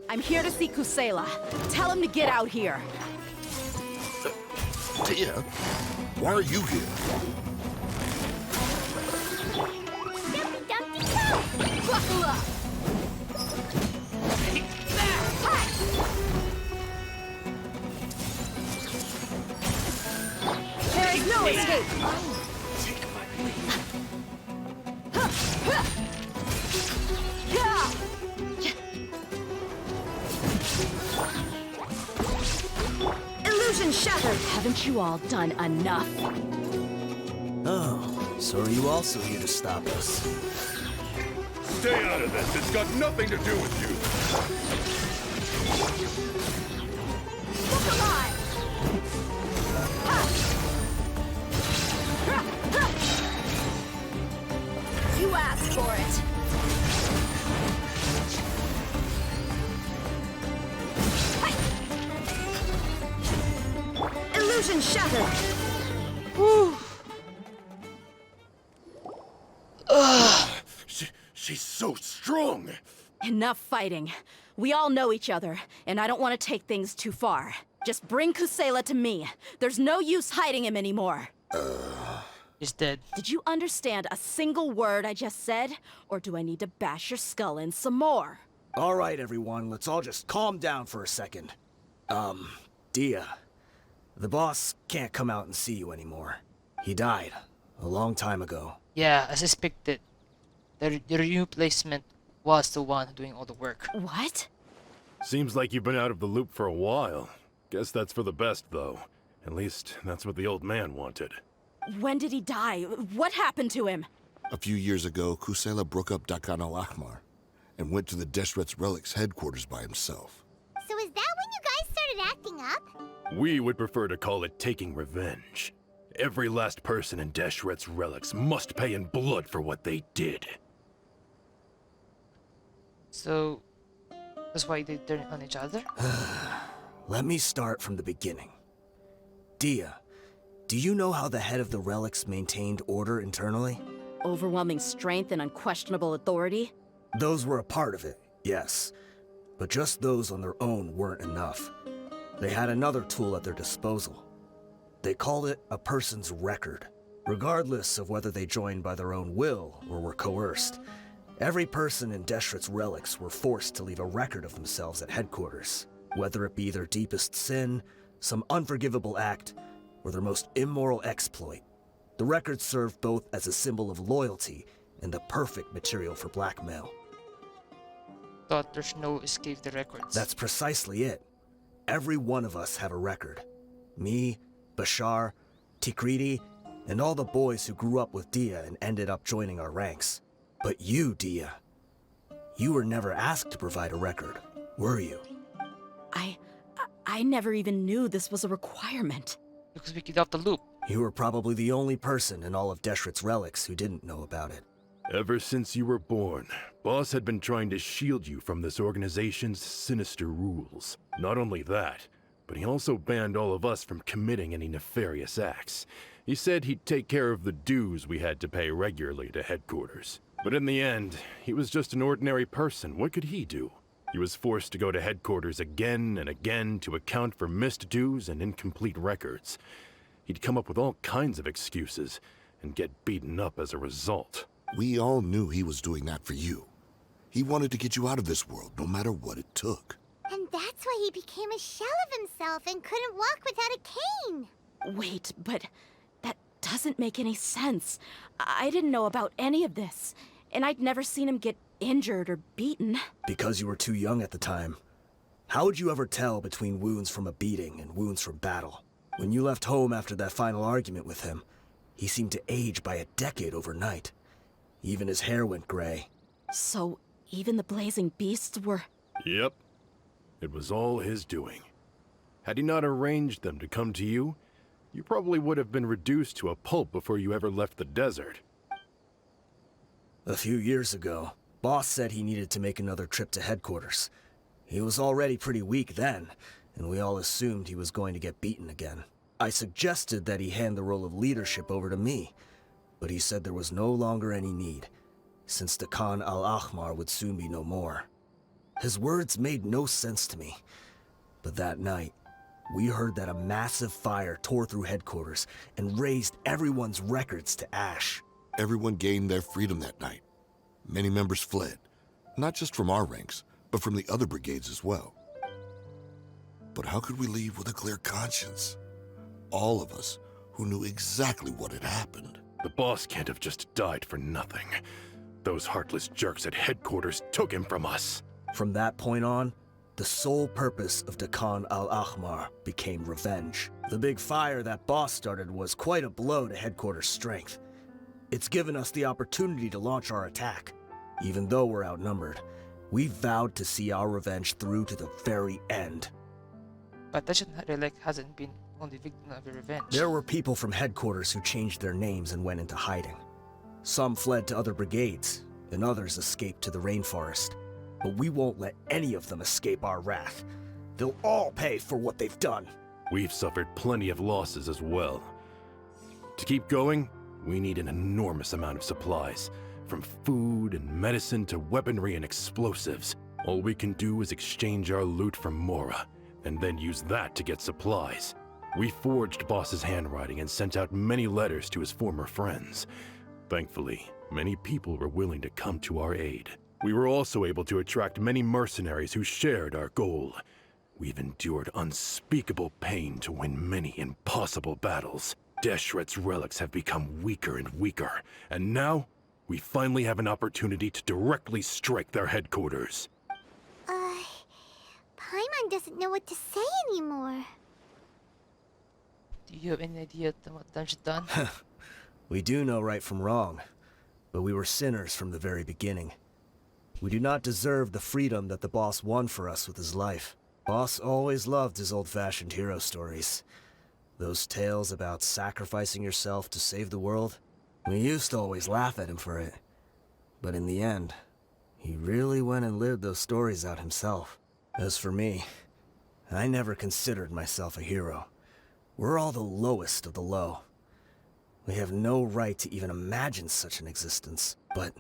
I'm here to see Kusela. Tell him to get out here. Dehya, why are you here? Dumpty Dumpty Go! Buckle up! There is no escape! Illusion shattered! Haven't you all done enough? Oh, so are you also here to stop us? Stay out of this. It's got nothing to do with you. Look alive! You asked for it. Illusion shattered. She's so strong. Enough fighting. We all know each other, and I don't want to take things too far. Just bring Kusela to me. There's no use hiding him anymore. He's dead. Did you understand a single word I just said? Or do I need to bash your skull in some more? All right, everyone, let's all just calm down for a second. Dehya, the boss can't come out and see you anymore. He died a long time ago. Yeah, as expected. The replacement was the one doing all the work. What? Seems like you've been out of the loop for a while. Guess that's for the best, though. At least, that's what the old man wanted. When did he die? What happened to him? A few years ago, Kusela broke up Dakan al-Ahmar and went to the Deshret's Relics headquarters by himself. So is that when you guys started acting up? We would prefer to call it taking revenge. Every last person in Deshret's Relics must pay in blood for what they did. So, that's why they turned on each other? Let me start from the beginning. Dehya, do you know how the head of the relics maintained order internally? Overwhelming strength and unquestionable authority? Those were a part of it, yes. But just those on their own weren't enough. They had another tool at their disposal. They called it a person's record. Regardless of whether they joined by their own will or were coerced, every person in Deshret's Relics were forced to leave a record of themselves at headquarters. Whether it be their deepest sin, some unforgivable act, or their most immoral exploit, the record served both as a symbol of loyalty and the perfect material for blackmail. Thought there's no escape the records. That's precisely it. Every one of us have a record. Me, Bashar, Tikriti, and all the boys who grew up with Dehya and ended up joining our ranks. But you, Dehya, you were never asked to provide a record, were you? I never even knew this was a requirement. Because we get off the loop. You were probably the only person in all of Deshret's Relics who didn't know about it. Ever since you were born, Boss had been trying to shield you from this organization's sinister rules. Not only that, but he also banned all of us from committing any nefarious acts. He said he'd take care of the dues we had to pay regularly to headquarters. But in the end, he was just an ordinary person. What could he do? He was forced to go to headquarters again and again to account for missed dues and incomplete records. He'd come up with all kinds of excuses and get beaten up as a result. We all knew he was doing that for you. He wanted to get you out of this world, no matter what it took. And that's That's why he became a shell of himself and couldn't walk without a cane. Wait, but that doesn't make any sense. I didn't know about any of this, and I'd never seen him get injured or beaten. Because you were too young at the time. How would you ever tell between wounds from a beating and wounds from battle? When you left home after that final argument with him, he seemed to age by a decade overnight. Even his hair went gray. So, even the blazing beasts were... Yep. It was all his doing. Had he not arranged them to come to you, you probably would have been reduced to a pulp before you ever left the desert. A few years ago, Boss said he needed to make another trip to headquarters. He was already pretty weak then, and we all assumed he was going to get beaten again. I suggested that he hand the role of leadership over to me, but he said there was no longer any need, since the Khan al-Ahmar would soon be no more. His words made no sense to me, but that night, we heard that a massive fire tore through headquarters and razed everyone's records to ash. Everyone gained their freedom that night. Many members fled, not just from our ranks, but from the other brigades as well. But how could we leave with a clear conscience? All of us who knew exactly what had happened. The boss can't have just died for nothing. Those heartless jerks at headquarters took him from us. From that point on, the sole purpose of the Khan al-Ahmar became revenge. The big fire that Boss started was quite a blow to headquarters' strength. It's given us the opportunity to launch our attack. Even though we're outnumbered, we vowed to see our revenge through to the very end. But that relic hasn't been only victim of your revenge. There were people from headquarters who changed their names and went into hiding. Some fled to other brigades, and others escaped to the rainforest. But we won't let any of them escape our wrath. They'll all pay for what they've done. We've suffered plenty of losses as well. To keep going, we need an enormous amount of supplies, from food and medicine to weaponry and explosives. All we can do is exchange our loot from Mora, and then use that to get supplies. We forged Boss's handwriting and sent out many letters to his former friends. Thankfully, many people were willing to come to our aid. We were also able to attract many mercenaries who shared our goal. We've endured unspeakable pain to win many impossible battles. Deshret's relics have become weaker and weaker, and now we finally have an opportunity to directly strike their headquarters. Paimon doesn't know what to say anymore. Do you have any idea what Dunge's done? We do know right from wrong, but we were sinners from the very beginning. We do not deserve the freedom that the boss won for us with his life. Boss always loved his old-fashioned hero stories. Those tales about sacrificing yourself to save the world. We used to always laugh at him for it. But in the end, he really went and lived those stories out himself. As for me, I never considered myself a hero. We're all the lowest of the low. We have no right to even imagine such an existence, but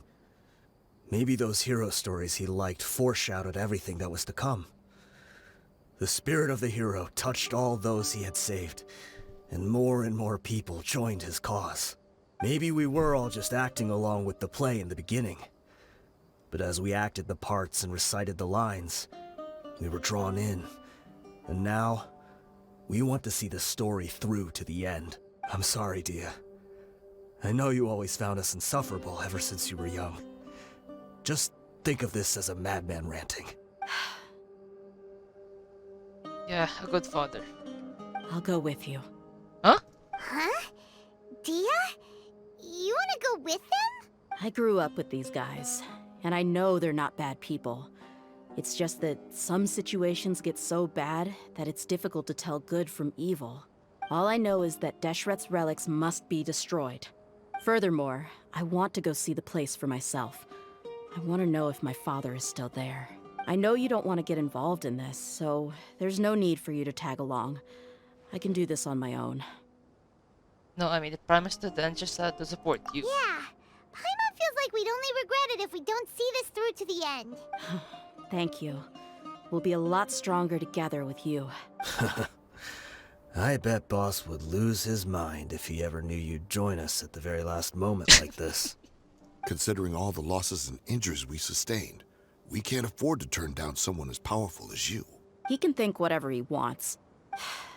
maybe those hero stories he liked foreshadowed everything that was to come. The spirit of the hero touched all those he had saved, and more people joined his cause. Maybe we were all just acting along with the play in the beginning, but as we acted the parts and recited the lines, we were drawn in, and now we want to see the story through to the end. I'm sorry, Dehya. I know you always found us insufferable ever since you were young. Just think of this as a madman ranting. Yeah, a good father. I'll go with you. Huh? Huh? Dehya? You wanna go with them? I grew up with these guys, and I know they're not bad people. It's just that some situations get so bad that it's difficult to tell good from evil. All I know is that Deshret's relics must be destroyed. Furthermore, I want to go see the place for myself. I want to know if my father is still there. I know you don't want to get involved in this, so there's no need for you to tag along. I can do this on my own. No, I mean, I promised to then just to support you. Yeah. Paimon feels like we'd only regret it if we don't see this through to the end. Thank you. We'll be a lot stronger together with you. I bet Boss would lose his mind if he ever knew you'd join us at the very last moment like this. Considering all the losses and injuries we sustained, we can't afford to turn down someone as powerful as you. He can think whatever he wants.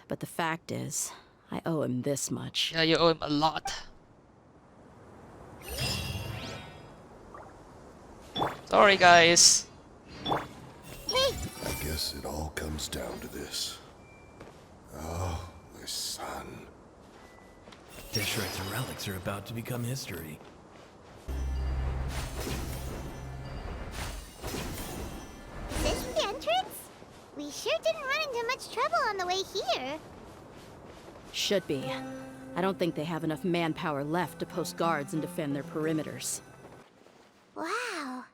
But the fact is, I owe him this much. Yeah, you owe him a lot. Sorry, guys. Hey, I guess it all comes down to this. Oh, my son. Deshret's relics are about to become history. is this the entrance? We sure didn't run into much trouble on the way here. Should be. I don't think they have enough manpower left to post guards and defend their perimeters. Wow.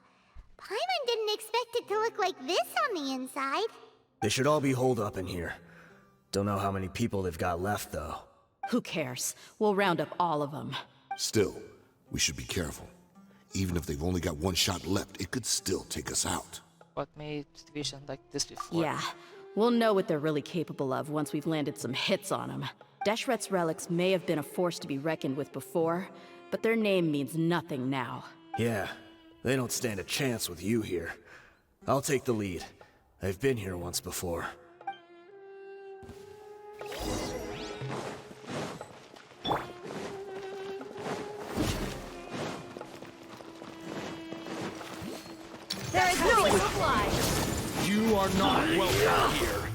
Paimon didn't expect it to look like this on the inside. They should all be holed up in here. Don't know how many people they've got left, though. Who cares? We'll round up all of them. Still, we should be careful. Even if they've only got one shot left, it could still take us out. What made division like this before? Yeah, we'll know what they're really capable of once we've landed some hits on them. Deshret's relics may have been a force to be reckoned with before, but their name means nothing now. Yeah, they don't stand a chance with you here. I'll take the lead. I've been here once before. There is no supply! You are not welcome here.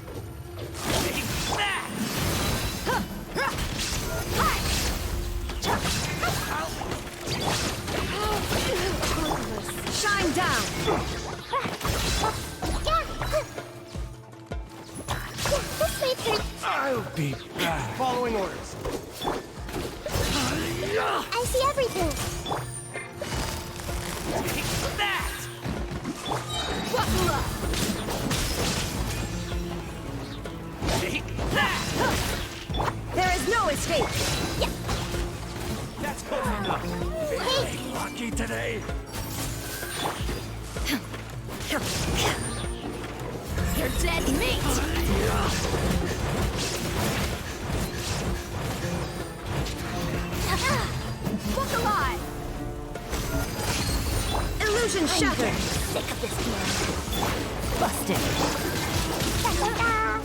Shine down! This way, turn. I'll be back. Following orders. I see everything. Buckle up! There is no escape! That's close enough. Hey, Lucky today. You're dead meat! Book alive! Illusion shattered! sick of this man. Busted! Ta-ta-ta.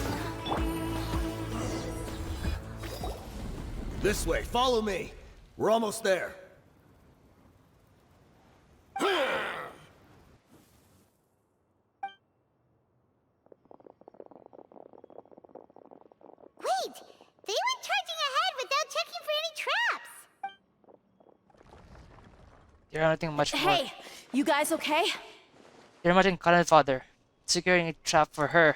This way, follow me. We're almost there. Wait, they went charging ahead without checking for any traps. They're hunting much more. Hey, you guys okay? They're hunting Cannon Father, securing a trap for her.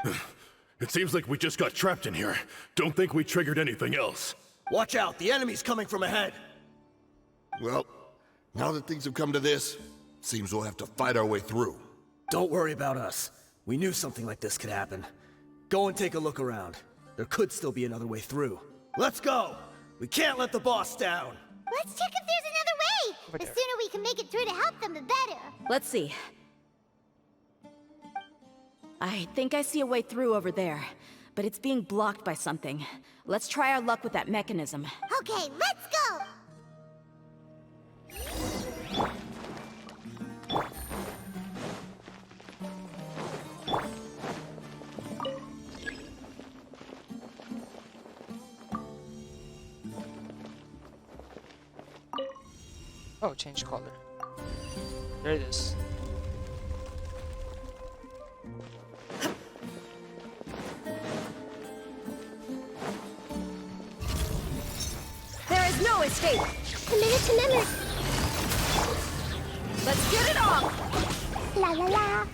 It seems like we just got trapped in here. Don't think we triggered anything else. Watch out, the enemy's coming from ahead. Well, now that things have come to this, seems we'll have to fight our way through. Don't worry about us. We knew something like this could happen. Go and take a look around. There could still be another way through. Let's go! We can't let the boss down! Let's check if there's another way. Over The there. sooner we can make it through to help them, the better. Let's see. I think I see a way through over there, but it's being blocked by something. Let's try our luck with that mechanism. Okay, let's go. Oh, change color. There it is. There is no escape! Commit to memory. Let's get it on! La la la.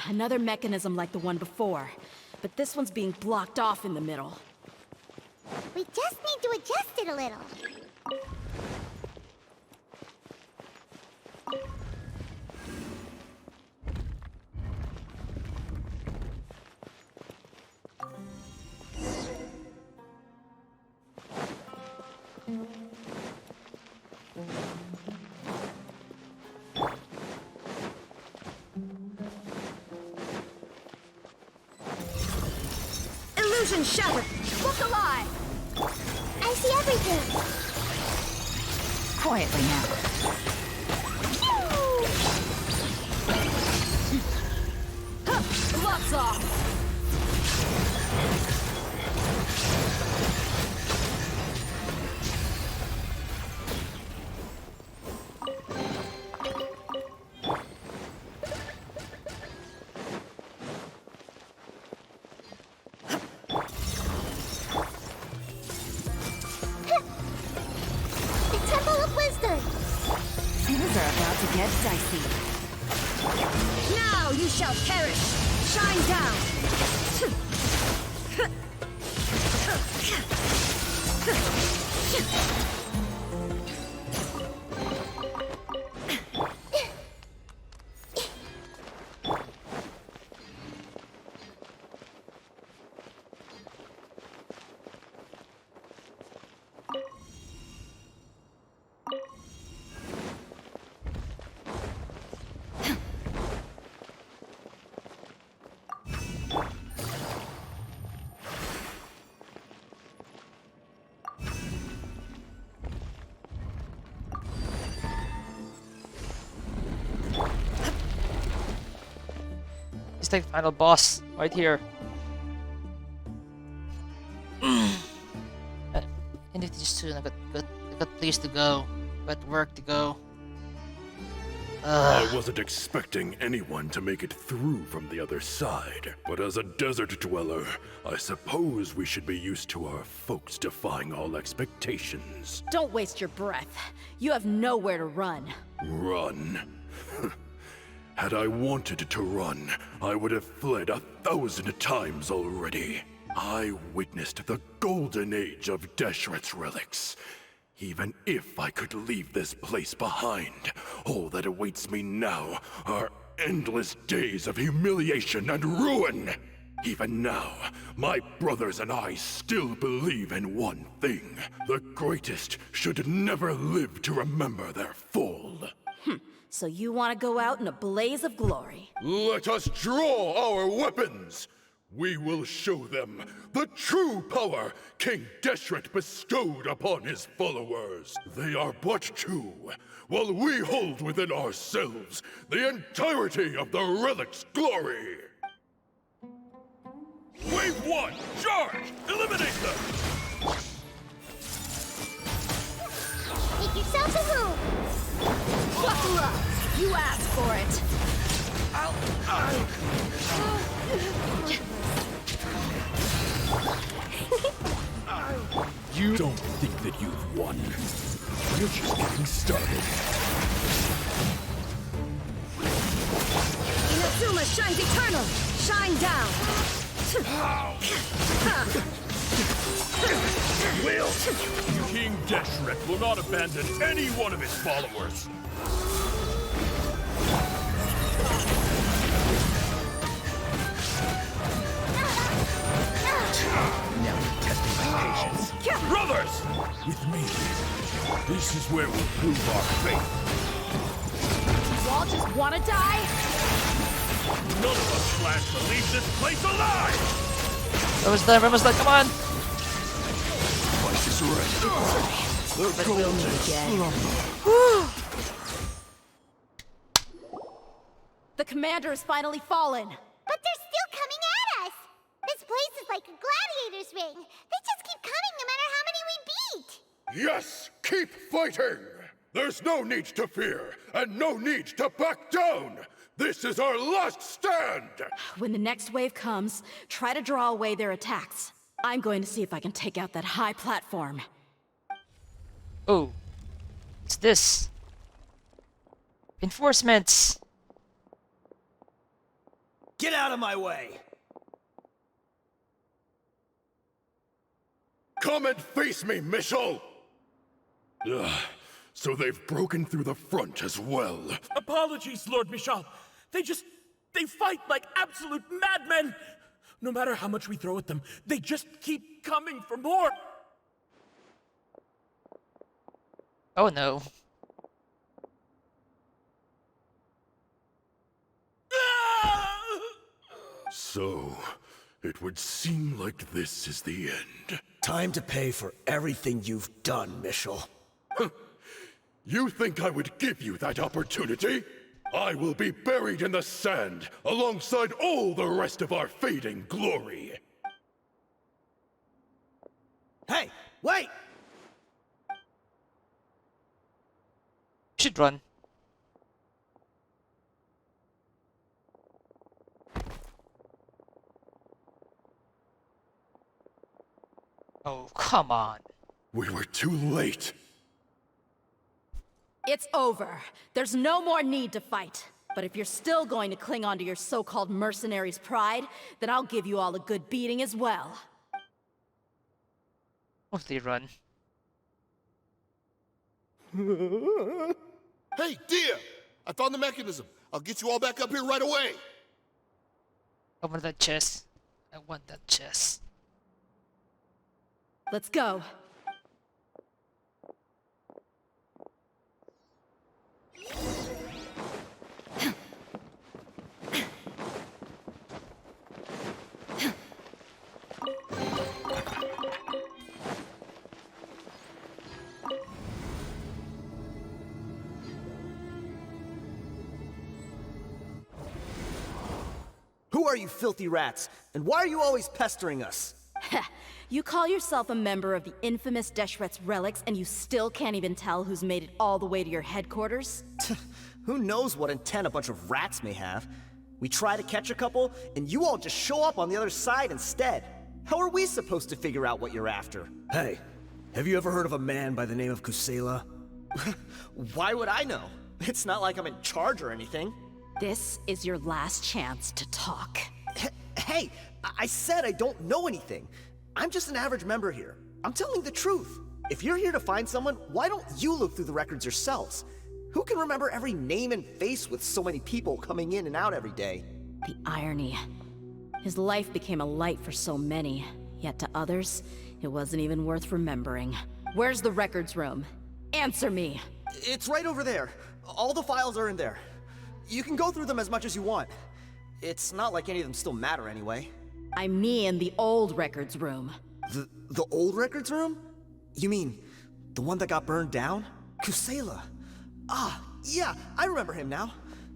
Another mechanism like the one before, but this one's being blocked off in the middle. We just need to adjust it a little. Illusion shattered! Look alive! I see everything. Quietly now. Gloves off! The Temple of Wisdom. Things are about to get dicey. Now you shall perish! Shine down! It's like final boss right here. I need to just soon. I got place to go. Got work to go. I wasn't expecting anyone to make it through from the other side, but as a desert dweller, I suppose we should be used to our folks defying all expectations. Don't waste your breath. You have nowhere to run. Run? Had I wanted to run, I would have fled 1,000 times already. I witnessed the golden age of Deshret's relics. Even if I could leave this place behind, all that awaits me now are endless days of humiliation and ruin. Even now, my brothers and I still believe in one thing. The greatest should never live to remember their fall. So you want to go out in a blaze of glory. Let us draw our weapons! We will show them the true power King Deshret bestowed upon his followers. They are but two, while we hold within ourselves the entirety of the relic's glory. Wave 1, charge! Eliminate them! Make yourselves a home. Buckle up! You asked for it! You don't think that you've won. You're just getting started. Inazuma shines eternal! Shine down! Will! King Deshret will not abandon any one of his followers. Now we're testing my patience. Brothers! With me, this is where we'll prove our faith. You all just want to die? None of us plan to leave this place alive! Almost done, come on! Price is right. But we'll meet again. The commander has finally fallen. But they're still coming at us. This place is like a gladiator's ring. They just keep coming no matter how many we beat. Yes, keep fighting! There's no need to fear, and no need to back down! This is our last stand! When the next wave comes, try to draw away their attacks. I'm going to see if I can take out that high platform. Oh. It's this. Enforcements. Get out of my way! Come and face me, Michel! Ugh, so they've broken through the front as well. Apologies, Lord Michal. They fight like absolute madmen! No matter how much we throw at them, they just keep coming for more! Oh no. So, It would seem like this is the end. Time to pay for everything you've done, Mitchell. You think I would give you that opportunity? I will be buried in the sand alongside all the rest of our fading glory. Hey, wait! You should run. Oh, come on. We were too late. It's over. There's no more need to fight. But if you're still going to cling on to your so-called mercenary's pride, then I'll give you all a good beating as well. Mostly run. Hey, Dehya! I found the mechanism. I'll get you all back up here right away. I want that chest. I want that chest. Let's go. Who are you filthy rats? And why are you always pestering us? You call yourself a member of the infamous Deshret's relics, and you still can't even tell who's made it all the way to your headquarters? Who knows what intent a bunch of rats may have? We try to catch a couple, and you all just show up on the other side instead. How are we supposed to figure out what you're after? Hey, have you ever heard of a man by the name of Kusela? Why would I know? It's not like I'm in charge or anything. This is your last chance to talk. Hey, I said I don't know anything. I'm just an average member here. I'm telling the truth. If you're here to find someone, why don't you look through the records yourselves? Who can remember every name and face with so many people coming in and out every day? The irony. His life became a light for so many, yet to others, it wasn't even worth remembering. Where's the records room? Answer me! It's right over there. All the files are in there. You can go through them as much as you want. It's not like any of them still matter anyway. I mean the old records room. The old records room? You mean, the one that got burned down? Kusela. Ah, yeah, I remember him now.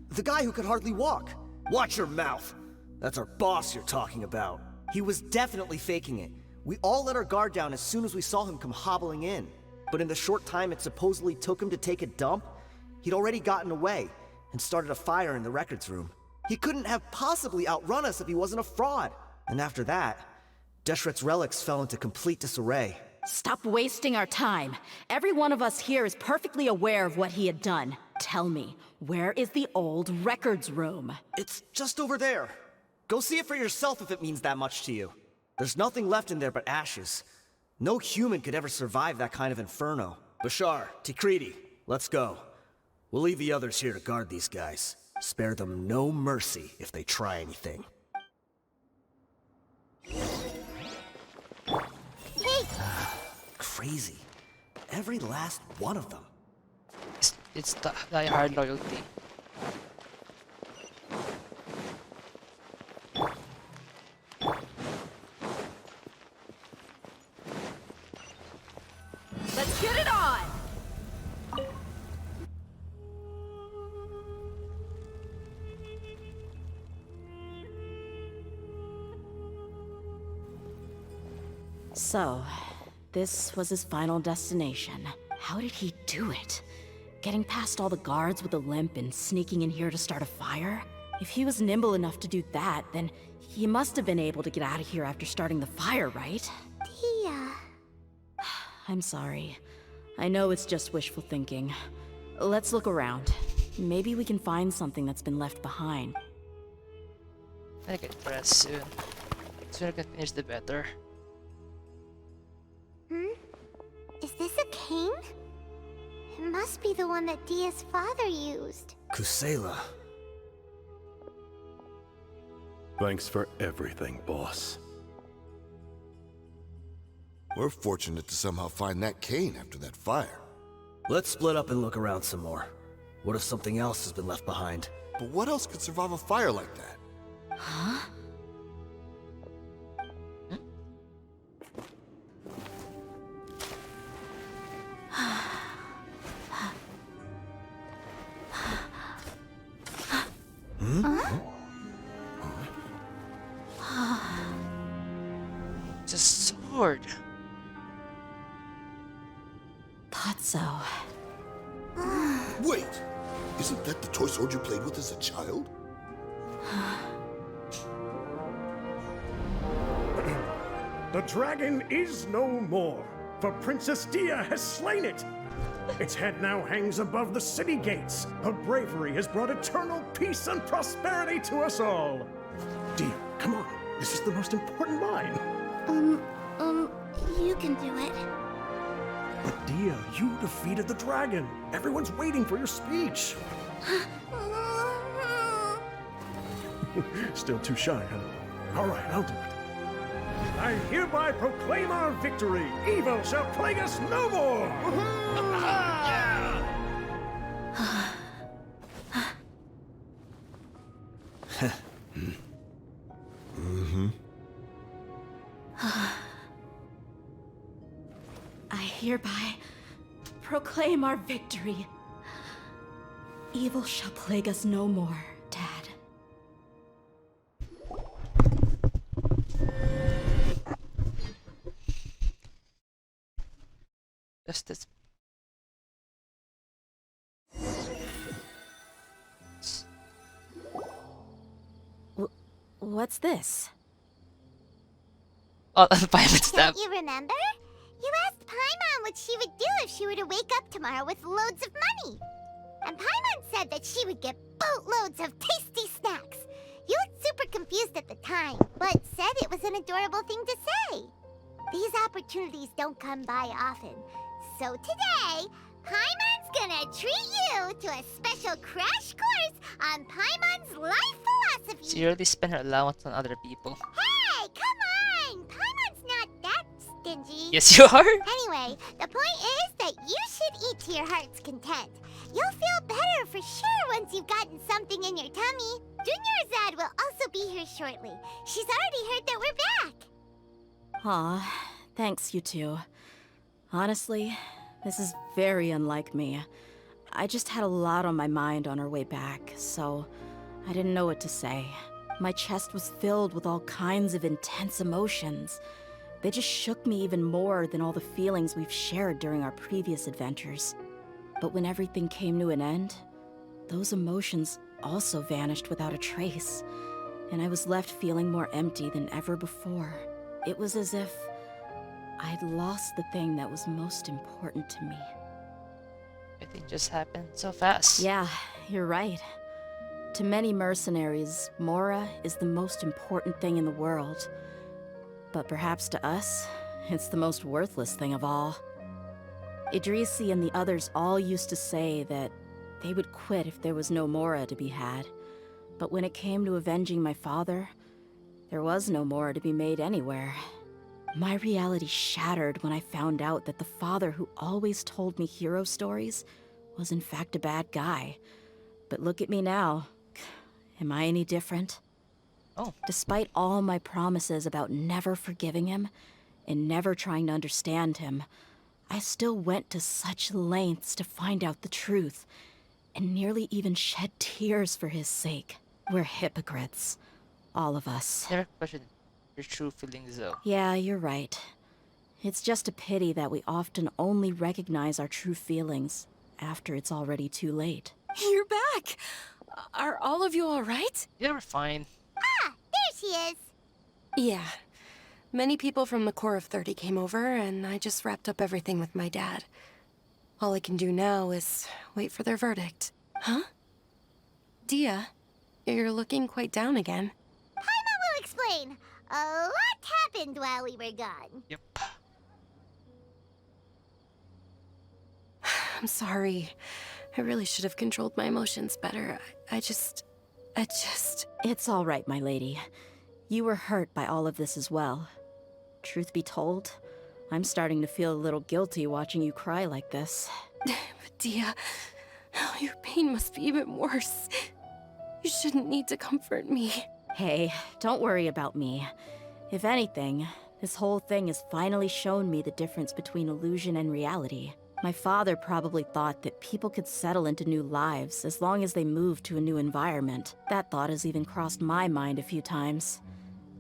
The guy who could hardly walk. Watch your mouth. That's our boss you're talking about. He was definitely faking it. We all let our guard down as soon as we saw him come hobbling in. But in the short time it supposedly took him to take a dump, he'd already gotten away and started a fire in the records room. He couldn't have possibly outrun us if he wasn't a fraud. And after that, Deshret's relics fell into complete disarray. Stop wasting our time. Every one of us here is perfectly aware of what he had done. Tell me, where is the old records room? It's just over there. Go see it for yourself if it means that much to you. There's nothing left in there but ashes. No human could ever survive that kind of inferno. Bashar, Tikriti, let's go. We'll leave the others here to guard these guys. Spare them no mercy if they try anything. Hey! Crazy. Every last one of them. It's die hard loyalty. Let's get it on! So, this was his final destination. How did he do it? Getting past all the guards with a limp and sneaking in here to start a fire? If he was nimble enough to do that, then he must have been able to get out of here after starting the fire, right? Dehya. I'm sorry. I know it's just wishful thinking. Let's look around. Maybe we can find something that's been left behind. I get rest soon. The sooner I can finish, the better. Is this a cane? It must be the one that Dehya's father used. Kusela. Thanks for everything, boss. We're fortunate to somehow find that cane after that fire. Let's split up and look around some more. What if something else has been left behind? But what else could survive a fire like that? Huh? thought so. Wait! Isn't that the toy sword you played with as a child? The dragon is no more, for Princess Dehya has slain it. Its head now hangs above the city gates. Her bravery has brought eternal peace and prosperity to us all. Dehya, come on. This is the most important line. You can do it. But Dehya, you defeated the dragon. Everyone's waiting for your speech. Still too shy, huh? All right, I'll do it. I hereby proclaim our victory. Evil shall plague us no more. I hereby proclaim our victory. Evil shall plague us no more, Dad. Just this. What's this? Oh, the pilot stamp. Don't you remember? You asked Paimon what she would do if she were to wake up tomorrow with loads of money. And Paimon said that she would get boatloads of tasty snacks. You looked super confused at the time, but said it was an adorable thing to say. These opportunities don't come by often. So today, Paimon's gonna treat you to a special crash course on Paimon's life philosophy. She really spent her allowance on other people. Hey, come on! Paimon's not that stingy. Yes, you are. Anyway, the point is that you should eat to your heart's content. You'll feel better for sure once you've gotten something in your tummy. Junior Azad will also be here shortly. She's already heard that we're back. Aw, thanks, you two. Honestly, this is very unlike me. I just had a lot on my mind on our way back, so I didn't know what to say. My chest was filled with all kinds of intense emotions. They just shook me even more than all the feelings we've shared during our previous adventures. But when everything came to an end, those emotions also vanished without a trace, and I was left feeling more empty than ever before. It was as if I'd lost the thing that was most important to me. Everything just happened so fast. Yeah, you're right. To many mercenaries, Mora is the most important thing in the world. But perhaps to us, it's the most worthless thing of all. Idrisi and the others all used to say that they would quit if there was no Mora to be had. But when it came to avenging my father, there was no Mora to be made anywhere. My reality shattered when I found out that the father who always told me hero stories was in fact a bad guy. But look at me now. Am I any different? Oh. Despite all my promises about never forgiving him and never trying to understand him, I still went to such lengths to find out the truth, and nearly even shed tears for his sake. We're hypocrites. All of us. Never questioned your true feelings though. Yeah, you're right. It's just a pity that we often only recognize our true feelings after it's already too late. You're back! Are all of you alright? Yeah, we're fine. Ah, there she is. Yeah. Many people from the Corps of 30 came over, and I just wrapped up everything with my dad. All I can do now is wait for their verdict. Huh? Dehya, you're looking quite down again. Paimon will explain. A lot happened while we were gone. Yep. I'm sorry. I really should have controlled my emotions better. I just... It's all right, my lady. You were hurt by all of this as well. Truth be told, I'm starting to feel a little guilty watching you cry like this. But Dehya, your pain must be even worse. You shouldn't need to comfort me. Hey, don't worry about me. If anything, this whole thing has finally shown me the difference between illusion and reality. My father probably thought that people could settle into new lives as long as they moved to a new environment. That thought has even crossed my mind a few times.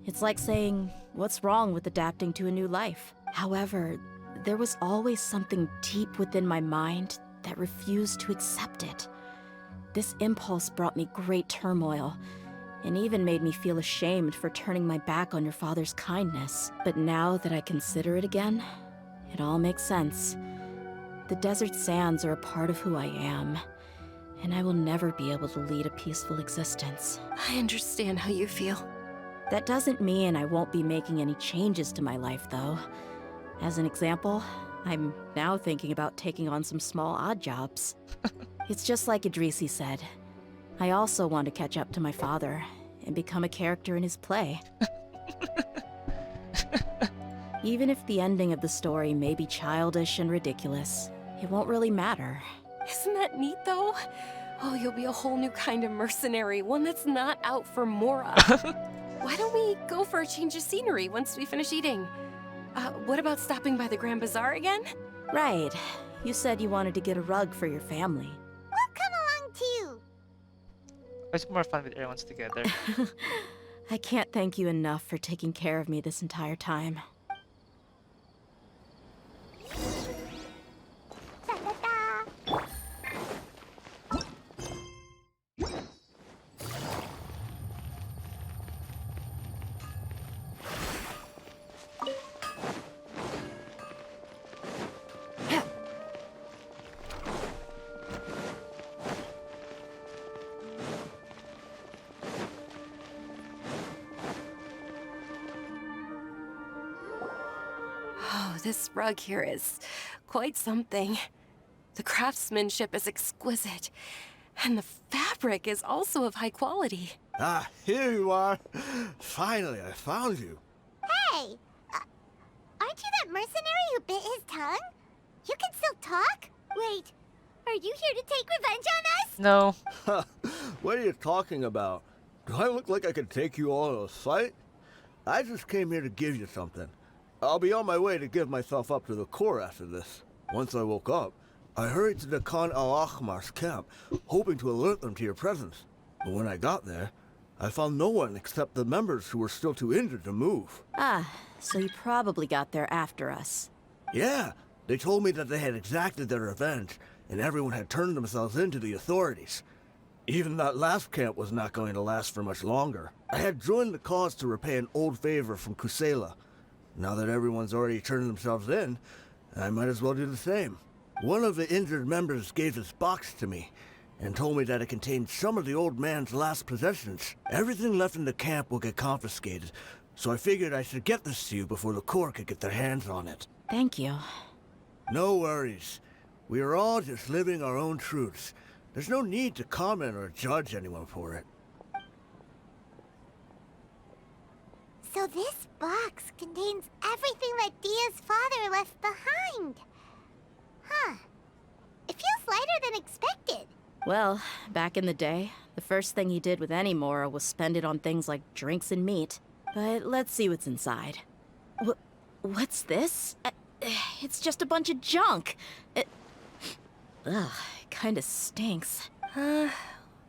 It's like saying, what's wrong with adapting to a new life? However, there was always something deep within my mind that refused to accept it. This impulse brought me great turmoil, and even made me feel ashamed for turning my back on your father's kindness. But now that I consider it again, it all makes sense. The desert sands are a part of who I am, and I will never be able to lead a peaceful existence. I understand how you feel. That doesn't mean I won't be making any changes to my life, though. As an example, I'm now thinking about taking on some small odd jobs. It's just like Idrisi said. I also want to catch up to my father and become a character in his play. Even if the ending of the story may be childish and ridiculous, it won't really matter. Isn't that neat, though? Oh, you'll be a whole new kind of mercenary, one that's not out for Mora. Why don't we go for a change of scenery once we finish eating? What about stopping by the Grand Bazaar again? Right. You said you wanted to get a rug for your family. We'll come along too. It's more fun with everyone's together. I can't thank you enough for taking care of me this entire time. Da-da-da. Oh, this rug here is quite something. The craftsmanship is exquisite, and the fabric is also of high quality. Ah, here you are. Finally, I found you. Hey! Aren't you that mercenary who bit his tongue? You can still talk? Wait, are you here to take revenge on us? No. What are you talking about? Do I look like I could take you all in a fight? I just came here to give you something. I'll be on my way to give myself up to the Corps after this. Once I woke up, I hurried to the Khan al-Ahmar's camp, hoping to alert them to your presence. But when I got there, I found no one except the members who were still too injured to move. Ah, so you probably got there after us. Yeah, they told me that they had exacted their revenge, and everyone had turned themselves in to the authorities. Even that last camp was not going to last for much longer. I had joined the cause to repay an old favor from Kusela. Now that everyone's already turned themselves in, I might as well do the same. One of the injured members gave this box to me, and told me that it contained some of the old man's last possessions. Everything left in the camp will get confiscated, so I figured I should get this to you before the Corps could get their hands on it. Thank you. No worries. We are all just living our own truths. There's no need to comment or judge anyone for it. So this box contains everything that Dia's father left behind. Huh. It feels lighter than expected. Well, back in the day, the first thing he did with any Mora was spend it on things like drinks and meat. But let's see what's inside. What's this? It's just a bunch of junk. Ugh, it kinda stinks.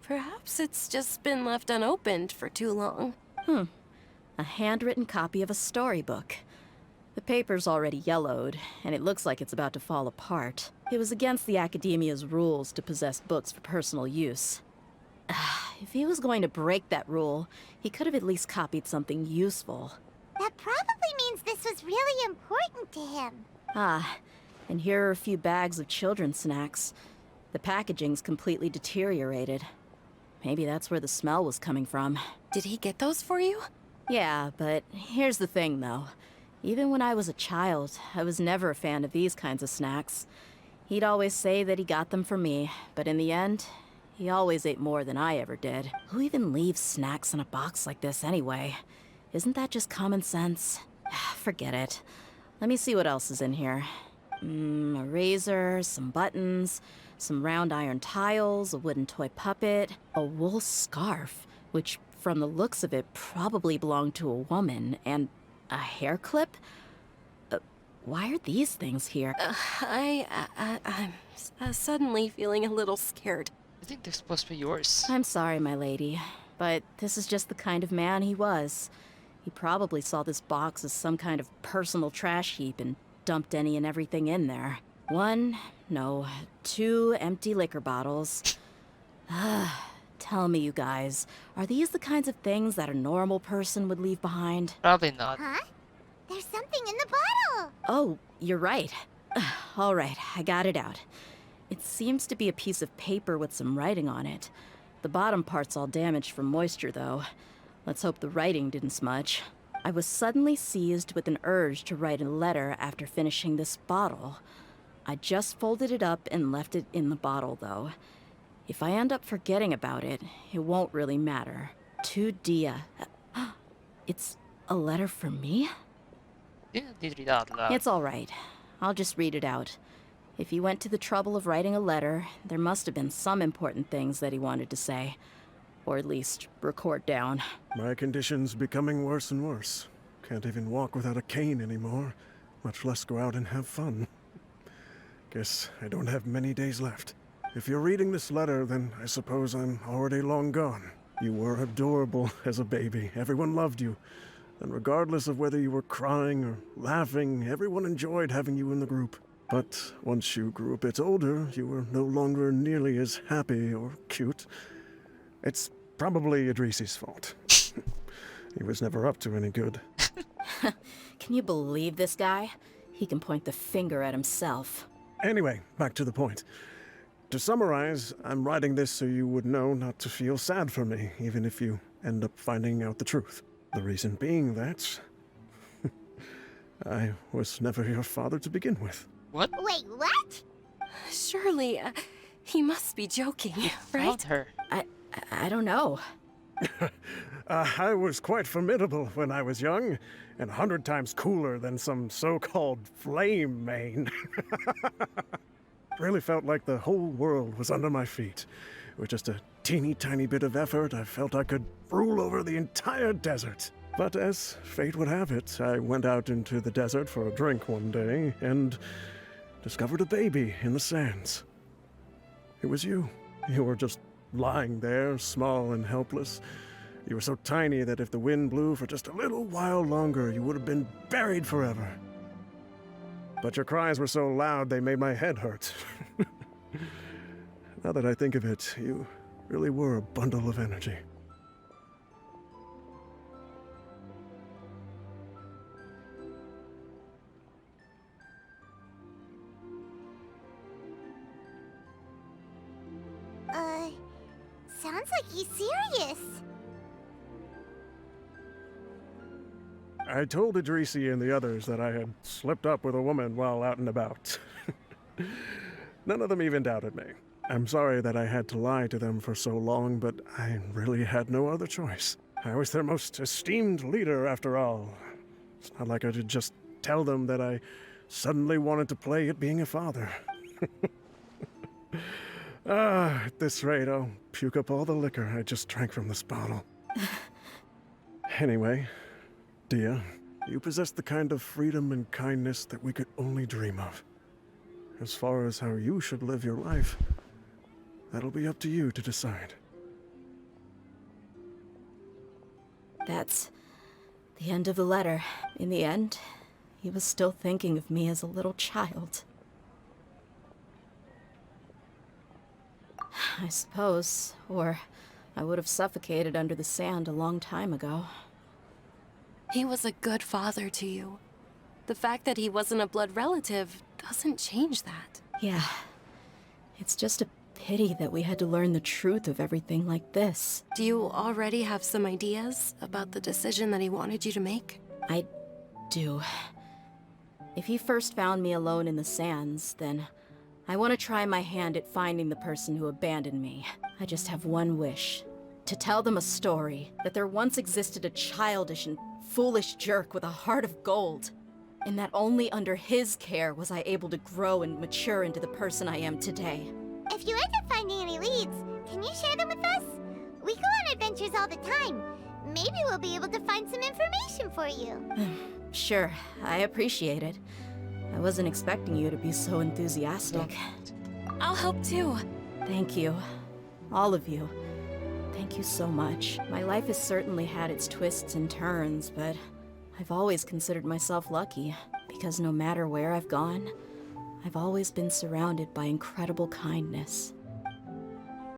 Perhaps it's just been left unopened for too long. A handwritten copy of a storybook. The paper's already yellowed, and it looks like it's about to fall apart. It was against the Academia's rules to possess books for personal use. If he was going to break that rule, he could have at least copied something useful. That probably means this was really important to him. Ah, and here are a few bags of children's snacks. The packaging's completely deteriorated. Maybe that's where the smell was coming from. Did he get those for you? Yeah, but here's the thing, though. Even when I was a child, I was never a fan of these kinds of snacks. He'd always say that he got them for me, but in the end, he always ate more than I ever did. Who even leaves snacks in a box like this anyway? Isn't that just common sense? Forget it. Let me see what else is in here. A razor, some buttons, some round iron tiles, a wooden toy puppet, a wool scarf, which from the looks of it probably belonged to a woman, and a hair clip? Why are these things here? I'm suddenly feeling a little scared. I think they're supposed to be yours. I'm sorry, my lady, but this is just the kind of man he was. He probably saw this box as some kind of personal trash heap and dumped any and everything in there. 1, no, 2 empty liquor bottles. Tell me, you guys, are these the kinds of things that a normal person would leave behind? Probably not. Huh? There's something in the bottle! Oh, you're right. All right, I got it out. It seems to be a piece of paper with some writing on it. The bottom part's all damaged from moisture, though. Let's hope the writing didn't smudge. I was suddenly seized with an urge to write a letter after finishing this bottle. I just folded it up and left it in the bottle, though. If I end up forgetting about it, it won't really matter. To Dehya. It's a letter from me? Didn't read it out loud. It's all right. I'll just read it out. If he went to the trouble of writing a letter, there must have been some important things that he wanted to say. Or at least record down. My condition's becoming worse and worse. Can't even walk without a cane anymore, much less go out and have fun. Guess I don't have many days left. If you're reading this letter, then I suppose I'm already long gone. You were adorable as a baby. Everyone loved you. And regardless of whether you were crying or laughing, everyone enjoyed having you in the group. But once you grew a bit older, you were no longer nearly as happy or cute. It's probably Idrisi's fault. He was never up to any good. Can you believe this guy? He can point the finger at himself. Anyway, back to the point. To summarize, I'm writing this so you would know not to feel sad for me, even if you end up finding out the truth. The reason being that I was never your father to begin with. What? Wait, what? Surely, he must be joking, right? Found her. I don't know. I was quite formidable when I was young, and 100 times cooler than some so-called flame main. Really felt like the whole world was under my feet. With just a teeny tiny bit of effort, I felt I could rule over the entire desert. But as fate would have it, I went out into the desert for a drink one day and discovered a baby in the sands. It was you. You were just lying there, small and helpless. You were so tiny that if the wind blew for just a little while longer, you would have been buried forever. But your cries were so loud they made my head hurt. Now that I think of it, you really were a bundle of energy. Sounds like he's serious. I told Idrisi and the others that I had slipped up with a woman while out and about. None of them even doubted me. I'm sorry that I had to lie to them for so long, but I really had no other choice. I was their most esteemed leader, after all. It's not like I could just tell them that I suddenly wanted to play at being a father. At this rate, I'll puke up all the liquor I just drank from this bottle. Anyway, Dehya, you possess the kind of freedom and kindness that we could only dream of. As far as how you should live your life, that'll be up to you to decide. That's the end of the letter. In the end, he was still thinking of me as a little child. I suppose, or I would have suffocated under the sand a long time ago. He was a good father to you. The fact that he wasn't a blood relative doesn't change that. Yeah. It's just a pity that we had to learn the truth of everything like this. Do you already have some ideas about the decision that he wanted you to make? I do. If he first found me alone in the sands, then I want to try my hand at finding the person who abandoned me. I just have one wish. To tell them a story, that there once existed a childish and foolish jerk with a heart of gold, and that only under his care was I able to grow and mature into the person I am today. If you end up finding any leads, can you share them with us? We go on adventures all the time. Maybe we'll be able to find some information for you. Sure, I appreciate it. I wasn't expecting you to be so enthusiastic. I'll help too. Thank you. All of you. Thank you so much. My life has certainly had its twists and turns, but I've always considered myself lucky, because no matter where I've gone, I've always been surrounded by incredible kindness.